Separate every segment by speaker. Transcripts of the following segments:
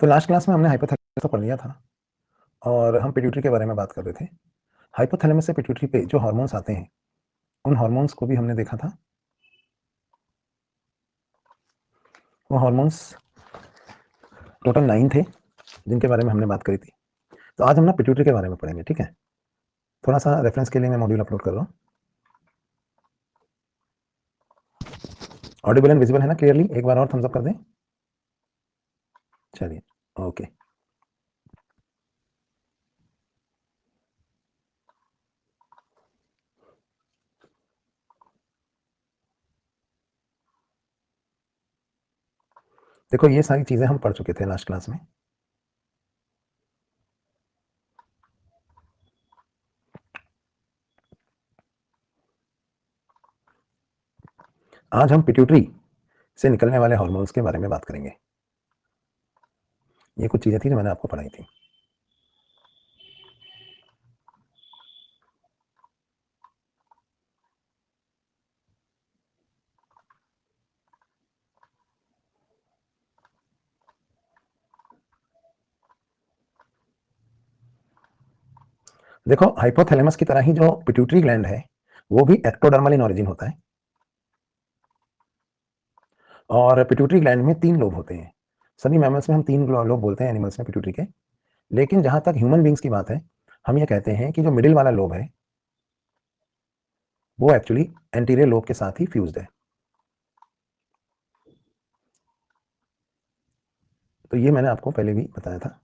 Speaker 1: तो last class में हमने हाइपोथैलेमस तो पढ़ लिया था और हम पिट्यूटरी के बारे में बात कर रहे थे। हाइपोथैलेमस से पिट्यूटरी पे जो हार्मोन्स आते हैं उन हार्मोन्स को भी हमने देखा था। वो हार्मोन्स टोटल 9 थे जिनके बारे में हमने बात करी थी। तो आज हम ना पिट्यूटरी के बारे में पढ़ेंगे, ठीक है। थोड़ा सा रेफरेंस के लिए मैं मॉड्यूल अपलोड कर रहा हूँ। ऑडिबल एंड विजिबल है ना क्लियरली? एक बार और थम्स अप कर दें। चलिए, ओके। देखो ये सारी चीज़ें हम पढ़ चुके थे लास्ट क्लास में। आज हम पिट्यूटरी से निकलने वाले हार्मोन्स के बारे में बात करेंगे। ये कुछ चीज़ें थी जो मैंने आपको पढ़ाई थी। देखो हाइपोथैलेमस की तरह ही जो पिट्यूटरी ग्लैंड है वो भी एक्टोडर्मल इन ऑरिजिन होता है और पिट्यूटरी ग्लैंड में 3 लोब होते हैं। सभी मैमल्स में हम 3 लोब बोलते हैं एनिमल्स में पिट्यूटरी के, लेकिन जहां तक ह्यूमन बींग्स की बात है हम ये कहते हैं कि जो मिडिल वाला लोब है वो एक्चुअली एंटीरियर लोब के साथ ही फ्यूज्ड है। तो ये मैंने आपको पहले भी बताया था।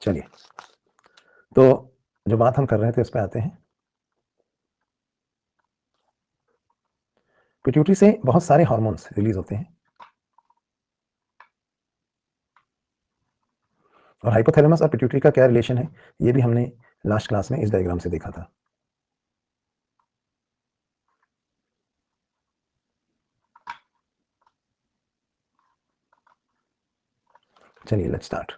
Speaker 1: चलिए, तो जो बात हम कर रहे थे उस पर आते हैं। पिट्यूटरी से बहुत सारे हार्मोन्स रिलीज होते हैं और हाइपोथैलेमस और पिट्यूटरी का क्या रिलेशन है ये भी हमने लास्ट क्लास में इस डायग्राम से देखा था। चलिए लेट्स स्टार्ट।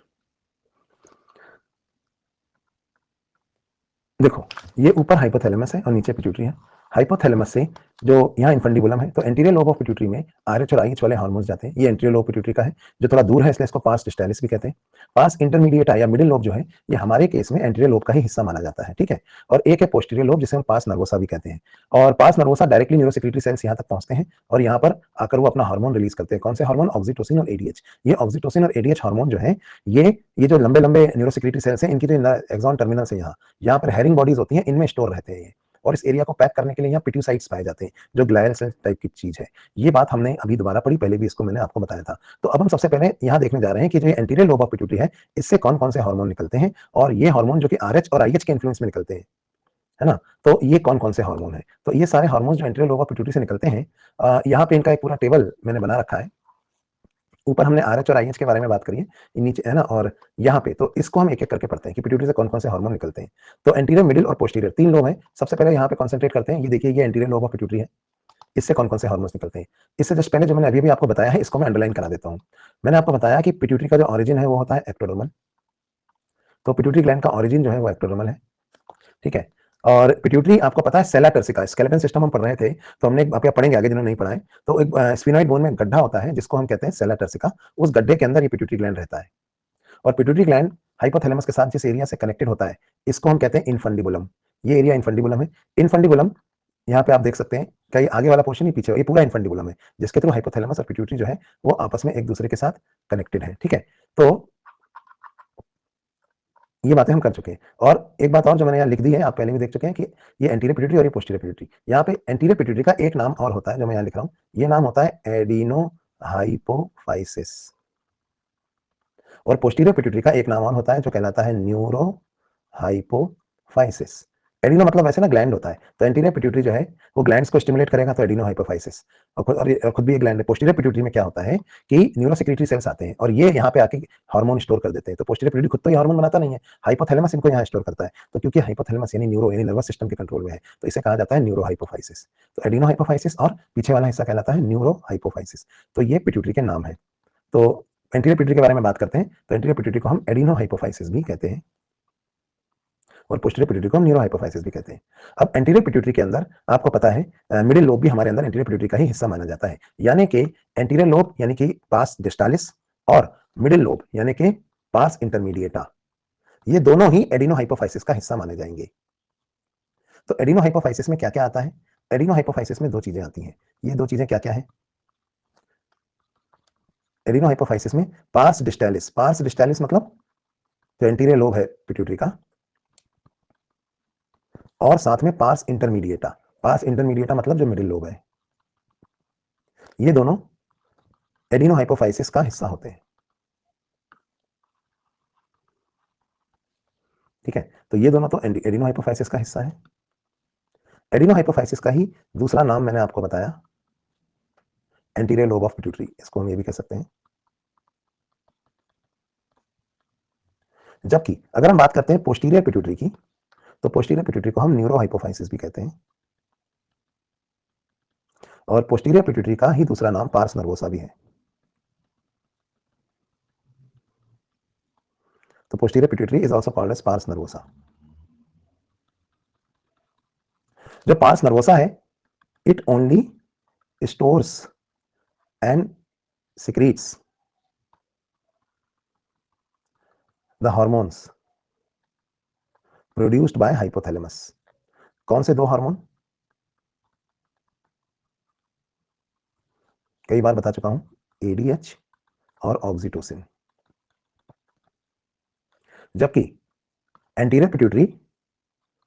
Speaker 1: देखो ये ऊपर हाइपोथैलेमस है और नीचे पिट्यूटरी है। हाइपोथैलेमस से जो यहाँ इन्फंडिबुलम है तो एंटीरियर लोब ऑफ पिट्यूटरी में आरएच और आईएच वाले हार्मोन्स जाते हैं। ये एंटीरियर लोब पिट्यूटरी का है जो थोड़ा दूर है इसलिए इसको पास डिस्टालिस भी कहते हैं। पास इंटरमीडिएट या मिडिल लोब जो है ये हमारे केस में एंटीरियर लोब का ही हिस्सा माना जाता है, ठीक है। और एक है पोस्टीरियर लोब जिसे हम पास नर्वोसा भी कहते हैं। और पास नर्वोसा डायरेक्टली न्यूरोसेक्रेटरी सेल्स यहाँ तक पहुंचते हैं और यहाँ पर आकर वो अपना हार्मोन रिलीज करते हैं। कौन से हार्मोन? ऑक्सीटोसिन और एडीएच। ये ऑक्सीटोसिन और एडीएच हार्मोन जो है ये जो लंबे लंबे न्यूरोसेक्रेटरी सेल्स हैं इनकी जो एक्सॉन टर्मिनल से यहाँ पर हैरिंग बॉडीज होती हैं, इनमें स्टोर रहते हैं ये। और इस एरिया को पैक करने के लिए यहाँ पिट्यूसाइट्स पाए जाते हैं जो ग्लायल सेल टाइप की चीज है। ये बात हमने अभी दोबारा पढ़ी, पहले भी इसको मैंने आपको बताया था। तो अब हम सबसे पहले यहाँ देखने जा रहे हैं कि जो एंटीरियर लोब ऑफ पिट्यूटरी है इससे कौन कौन से हार्मोन निकलते हैं और ये हार्मोन जो कि आरएच और आईएच के इन्फ्लुएंस में निकलते हैं, है ना। तो ये कौन कौन से हार्मोन है? तो ये सारे हार्मोन जो एंटीरियर लोब ऑफ पिट्यूटरी से निकलते हैं, यहाँ पे इनका एक पूरा टेबल मैंने बना रखा है। ऊपर हमने आरएच और आईएच के बारे में बात करी है, नीचे है ना, और यहाँ पे तो इसको हम एक एक करके पढ़ते हैं कि पिट्यूटरी से कौन कौन से हार्मोन निकलते हैं। तो एंटीरियर, मिडिल और पोस्टीरियर 3 लोब हैं। सबसे पहले यहाँ पे कॉन्सेंट्रेट करते हैं। ये देखिए ये एंटीरियर लोब ऑफ पिट्यूटरी है, इससे कौन कौन से हार्मोन्स निकलते हैं। इससे जस्ट पहले जो मैंने अभी भी आपको बताया है इसको मैं अंडरलाइन करा देता हूँ। मैंने आपको बताया कि पिट्यूटरी का जो ऑरिजिन है वो होता है एक्टोडर्मल। तो पिट्यूटरी ग्लैंड का ऑरिजिन जो है वो एक्टोडर्मल है, ठीक है। और पिट्यूटरी आपको पता है सेला टर्सिका, स्केलेटन सिस्टम हम पढ़ रहे थे तो हमने आप पढ़ेंगे आगे जिन्होंने नहीं पढ़ा है। तो एक स्फिनॉइड बोन में गड्ढा होता है जिसको हम कहते हैं सेला टर्सिका। उस गड्ढे के अंदर ये पिट्यूटरी ग्लैंड रहता है और पिट्यूटरी ग्लैंड हाइपोथैलेमस के साथ जिस एरिया से कनेक्टेड होता है इसको हम कहते हैं इनफंडिबुलम। ये एरिया इनफंडिबुलम है। इनफंडिबुलम यहाँ पे आप देख सकते हैं क्या ये आगे वाला पोर्शन ही पीछे, ये पूरा इनफंडिबुलम है जिसके थ्रू हाइपोथैलेमस और पिट्यूटरी जो है वो आपस में एक दूसरे के साथ कनेक्टेड है, ठीक है। तो ये बातें हम कर चुके हैं। और एक बात और जो मैंने यहाँ लिख दी है आप पहले भी देख चुके हैं कि ये एंटीरियर पिट्यूटरी और ये पोस्टीरियर पिट्यूटरी। यहाँ पे एंटीरियर पिट्यूटरी का एक नाम और होता है जो मैं यहाँ लिख रहा हूँ, ये नाम होता है एडिनो हाइपोफाइसिस। और पोस्टीरियर पिट्यूटरी का एक नाम और होता है जो कहलाता है न्यूरो हाइपोफाइसिस। एडिनो मतलब वैसे ना ग्लैंड होता है, तो एंटीरियर पिट्यूटरी जो है वो ग्लैंड्स को स्टिमुलेट करेगा, तो एडिनो हाइपोफाइसिस। और खुद भी एक ग्लैंड है। पोस्टीरियर पिट्यूटरी में क्या होता है कि न्यूरोसेक्रेटरी सेल्स आते हैं और ये यहाँ पे आके हार्मोन स्टोर कर देते हैं। तो पोस्टीरियर पिट्यूटरी खुद तो ये हार्मोन बनाता नहीं है, हाइपोथैलेमस इनको यहाँ स्टोर करता है। तो क्योंकि हाइपोथैलेमस यानी न्यूरो यानी नर्वस सिस्टम के कंट्रोल में है, तो इसे कहा जाता है न्यूरो हाइपोफाइसिस। तो एडिनो हाइपोफाइसिस और पीछे वाला हिस्सा कहलाता है न्यूरो हाइपोफाइसिस। तो ये पिट्यूटरी के नाम है। तो एंटीरियर पिट्यूटरी के बारे में बात करते हैं, तो एंटीरियर पिट्यूटरी को हम एडिनो हाइपोफाइसिस भी कहते हैं और पोस्टीरियर पिट्यूटरी को हम न्यूरो हाइपोफाइसिस भी कहते हैं। अब एंटीरियर पिट्यूटरी के अंदर आपको पता है मिडिल लोब भी हमारे अंदर एंटीरियर पिट्यूटरी का ही हिस्सा माना जाता है, यानी कि एंटीरियर लोब यानी कि पास डिस्टालिस और मिडिल लोब यानी कि पास इंटरमीडिएटा, ये दोनों ही एडिनो हाइपोफाइसिस का हिस्सा माने जाएंगे। तो एडिनो हाइपोफाइसिस में क्या क्या आता है? एडिनो हाइपोफाइसिस में दो चीजें आती हैं। ये दो चीजें क्या क्या है? एडिनो हाइपोफाइसिस में पार्स डिस्टालिस मतलब जो एंटीरियर लोब है पिट्यूटरी का, और साथ में पार्स इंटरमीडिएटा मतलब जो मिडिल लोब है, ये दोनों एडिनो हाइपोफाइसिस का हिस्सा होते हैं। ठीक है, तो ये दोनों तो एडिनो हाइपोफाइसिस का हिस्सा है। एडिनो हाइपोफाइसिस का ही दूसरा नाम मैंने आपको बताया एंटीरियर लोब ऑफ पिट्यूटरी, इसको हम ये भी कह सकते हैं। जबकि अगर हम बात करते हैं पोस्टीरियर पिट्यूटरी की, तो पोस्टीरियर पिट्यूटरी को हम न्यूरो हाइपोफाइसिस भी कहते हैं और पोस्टीरियर पिट्यूटरी का ही दूसरा नाम पार्स नर्वोसा भी है। तो posterior pituitary is also called as pars nervosa. जो पार्स नर्वोसा है, it only stores and secretes the hormones produced by hypothalamus। कौन से दो हार्मोन? कई बार बता चुका हूं, एडीएच और ऑक्सीटोसिन। जबकि anterior pituitary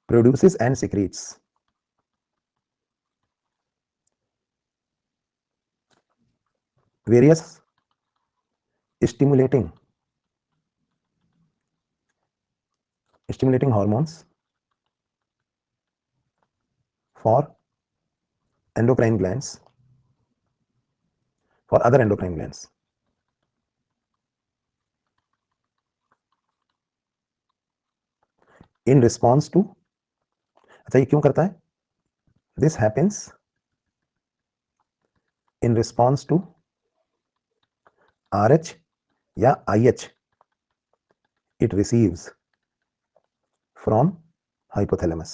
Speaker 1: produces and secretes various stimulating hormones for endocrine glands, for other endocrine glands। in response to, अच्छा ये क्यों करता है? this happens in response to RH या IH it receives from hypothalamus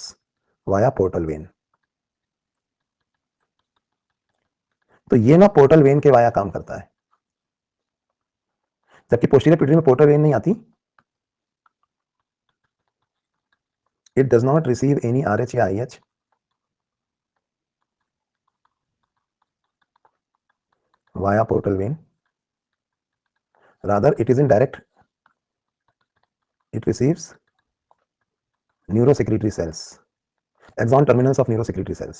Speaker 1: via portal vein। तो ये ना portal vein के वाया काम करता है, जबकि पोस्टीरियर पिट्यूटरी में पोर्टल वेन नहीं आती। It does not receive any RH या IH via portal vein, rather it is in direct, it receives neurosecretory cells, axon terminals of neurosecretory cells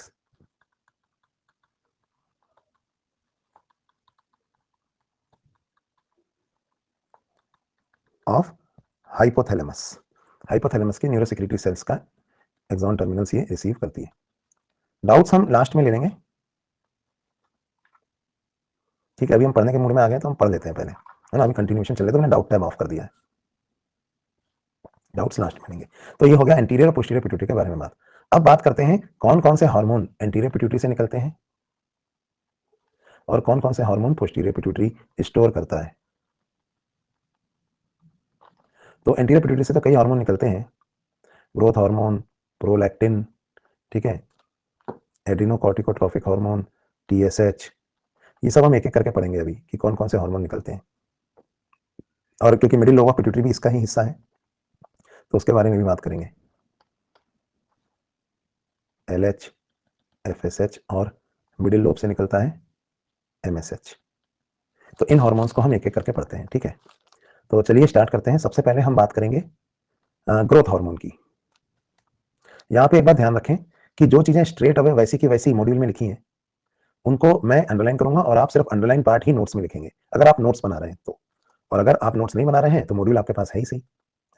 Speaker 1: of hypothalamus। Hypothalamus की neurosecretory cells का axon terminals ये receive करती है। Doubts हम last में ले लेंगे, ठीक है। अभी हम पढ़ने के मूड में आ गए तो हम पढ़ लेते हैं पहले, है ना। अभी कंटिन्यूएशन चल रहा है तो मैंने डाउट टैब ऑफ कर दिया है, डाउट्स लास्ट में लेंगे। तो ये हो गया एंटीरियर और पोस्टीरियर पिट्यूटरी के बारे में बात। अब बात करते हैं कौन कौन से हार्मोन एंटीरियर पिट्यूटरी से निकलते हैं और कौन कौन से हार्मोन पोस्टीरियर पिट्यूटरी स्टोर करता है। तो एंटीरियर पिट्यूटरी से तो कई हार्मोन निकलते हैं, ग्रोथ हार्मोन, प्रोलैक्टिन, ठीक है, एड्रीनोकॉर्टिकोट्रोफिक हार्मोन, TSH, ये सब हम एक एक करके पढ़ेंगे अभी कि कौन कौन से हार्मोन निकलते हैं। और क्योंकि मिडिल लोब ऑफ पिट्यूटरी भी इसका ही हिस्सा है तो उसके बारे में भी बात करेंगे। LH, FSH और मिडिल लोब से निकलता है MSH। तो इन हार्मोन्स को हम एक एक करके पढ़ते हैं, ठीक है। तो चलिए स्टार्ट करते हैं। सबसे पहले हम बात करेंगे ग्रोथ हार्मोन की। यहाँ पे एक बात ध्यान रखें कि जो चीजें स्ट्रेट अवे वैसी की वैसी मॉड्यूल में लिखी हैं उनको मैं अंडरलाइन करूंगा और आप सिर्फ अंडरलाइन पार्ट ही नोट्स में लिखेंगे अगर आप नोट्स बना रहे हैं तो। और अगर आप नोट्स नहीं बना रहे हैं तो मॉड्यूल आपके पास है ही सही,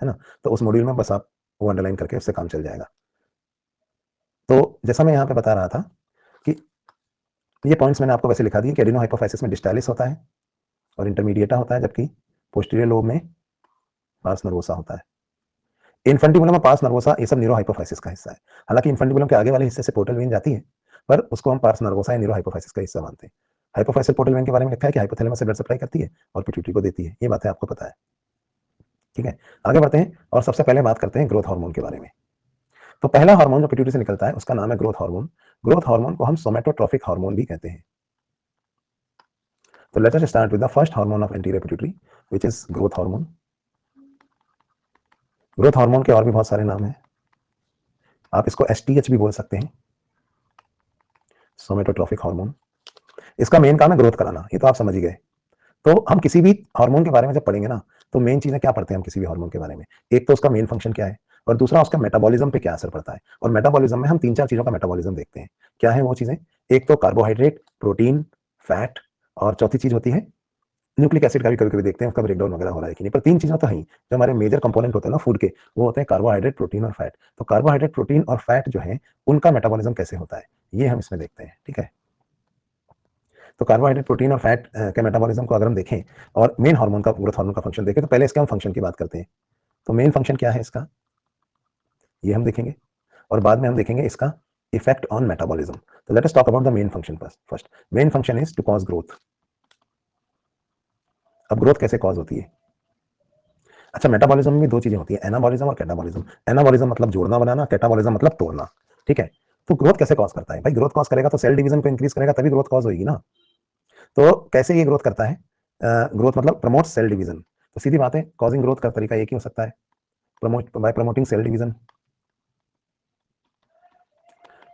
Speaker 1: है ना। तो उस मॉड्यूल में बस आप वो अंडरलाइन करके उससे काम चल जाएगा। जैसा मैं यहाँ पे बता रहा था कि ये पॉइंट्स मैंने आपको वैसे लिखा दिए कि एडिनो हाइपोफाइसिस में डिस्टालिस होता है और इंटरमीडिएटा होता है, जबकि पोस्टीरियर लोब में पार्स नर्वोसा होता है। इन्फेंटिबुलम और पार्स नर्वोसा ये सब न्यूरो हाइपोफाइसिस का हिस्सा है। हालांकि इन्फेंटिबुलम के आगे वाले हिस्से से पोर्टल वेन जाती है, पर उसको हम पार्स नर्वोसा या न्यूरो हाइपोफाइसिस का हिस्सा मानते हैं। हाइपोफाइसियल पोर्टल वेन के बारे में लिखा है कि हाइपोथैलेमस से ब्लड सप्लाई करती है और पिट्यूटरी को देती है। ये बातें आपको पता है, ठीक है। आगे बढ़ते हैं और सबसे पहले बात करते हैं ग्रोथ हार्मोन के बारे में। तो पहला हार्मोन जो पिट्यूटरी से निकलता है उसका नाम है ग्रोथ हार्मोन। ग्रोथ हार्मोन को हम सोमेटोट्रोफिक हार्मोन भी कहते हैं। तो let us start with the first hormone of anterior pituitary which is growth hormone. Growth hormone के और भी बहुत सारे नाम हैं, आप इसको एसटीएच भी बोल सकते हैं, सोमेटोट्रोफिक हार्मोन। इसका मेन काम है ग्रोथ कराना, ये तो आप समझ ही गए। तो हम किसी भी हार्मोन के बारे में जब पढ़ेंगे ना, तो मेन चीजें क्या पढ़ते हैं हम किसी भी हार्मोन के बारे में? एक तो उसका मेन फंक्शन क्या है, और दूसरा उसका मेटाबॉलिज्म पे क्या असर पड़ता है। और मेटाबॉलिज्म में हम 3-4 चीजों का मेटाबॉलिज्म देखते हैं। क्या है वो चीजें? एक तो कार्बोहाइड्रेट, प्रोटीन, फैट, और चौथी चीज होती है न्यूक्लिक एसिड का भी कभी कभी देखते हैं उसका ब्रेकडाउन वगैरह हो रहा है कि नहीं। पर 3 चीजें तो हैं जो हमारे मेजर कंपोनेंट होते हैं ना फूड के, वो होते हैं कार्बोहाइड्रेट, प्रोटीन और फैट। तो कार्बोहाइड्रेट, प्रोटीन और फैट जो है उनका मेटाबॉलिज्म कैसे होता है, ये हम इसमें देखते हैं, ठीक है। तो कार्बोहाइड्रेट, प्रोटीन और फैट के मेटाबॉलिज्म को अगर हम देखें और मेन हार्मोन का, ग्रोथ हार्मोन का फंक्शन देखें, तो पहले इसके हम फंक्शन की बात करते हैं। तो मेन फंक्शन क्या है इसका, ये हम देखेंगे, और बाद में हम देखेंगे इसका इफेक्ट ऑन मेटाबॉलिज्म। तो let us talk about the main function first. Main function is to cause growth. अब ग्रोथ कैसे कॉज होती है? अच्छा, मेटाबॉलिज्म में 2 चीजें होती है, एनाबॉलिज्म और कैटाबॉलिज्म। एनाबॉलिज्म मतलब जोड़ना बनाना, कैटाबॉलिज्म मतलब तोड़ना, ठीक है। तो ग्रोथ कैसे कॉज करता है भाई? ग्रोथ कॉज करेगा तो सेल डिवीजन को इंक्रीज करेगा, तभी ग्रोथ कॉज होगी ना। तो कैसे ये ग्रोथ करता है? ग्रोथ मतलब प्रमोट सेल डिवीजन। तो सीधी बात है, कॉजिंग ग्रोथ का तरीका एक ही हो सकता है, promote by promoting cell division.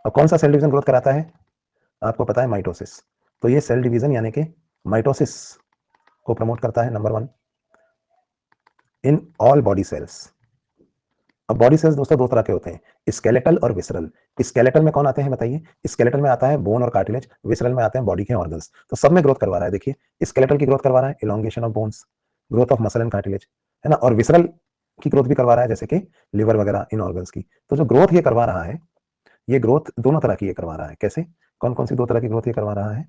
Speaker 1: और कौन सा सेल डिवीजन ग्रोथ कराता है? आपको पता है, माइटोसिस। तो ये सेल डिवीजन यानी कि माइटोसिस को प्रमोट करता है, number 1 in all body cells. अब बॉडी सेल्स दोस्तों 2 तरह के होते हैं, स्केलेटल और विसरल। स्केलेटल में कौन आते हैं बताइए? स्केलेटल में आता है बोन और कार्टिलेज, विसरल में आते हैं बॉडी के ऑर्गन्स। तो सब में ग्रोथ करवा रहा है। देखिए, स्केलेटल की ग्रोथ करवा रहा है, elongation of bones, growth of muscle and cartilage, है ना। और विसरल की ग्रोथ भी करवा रहा है, जैसे कि लिवर वगैरह इन ऑर्गन्स की। तो जो ग्रोथ ये करवा रहा है, ये ग्रोथ दोनों तरह की ये करवा रहा है। कैसे? कौन कौन सी 2 तरह की ग्रोथ ये करवा रहा है?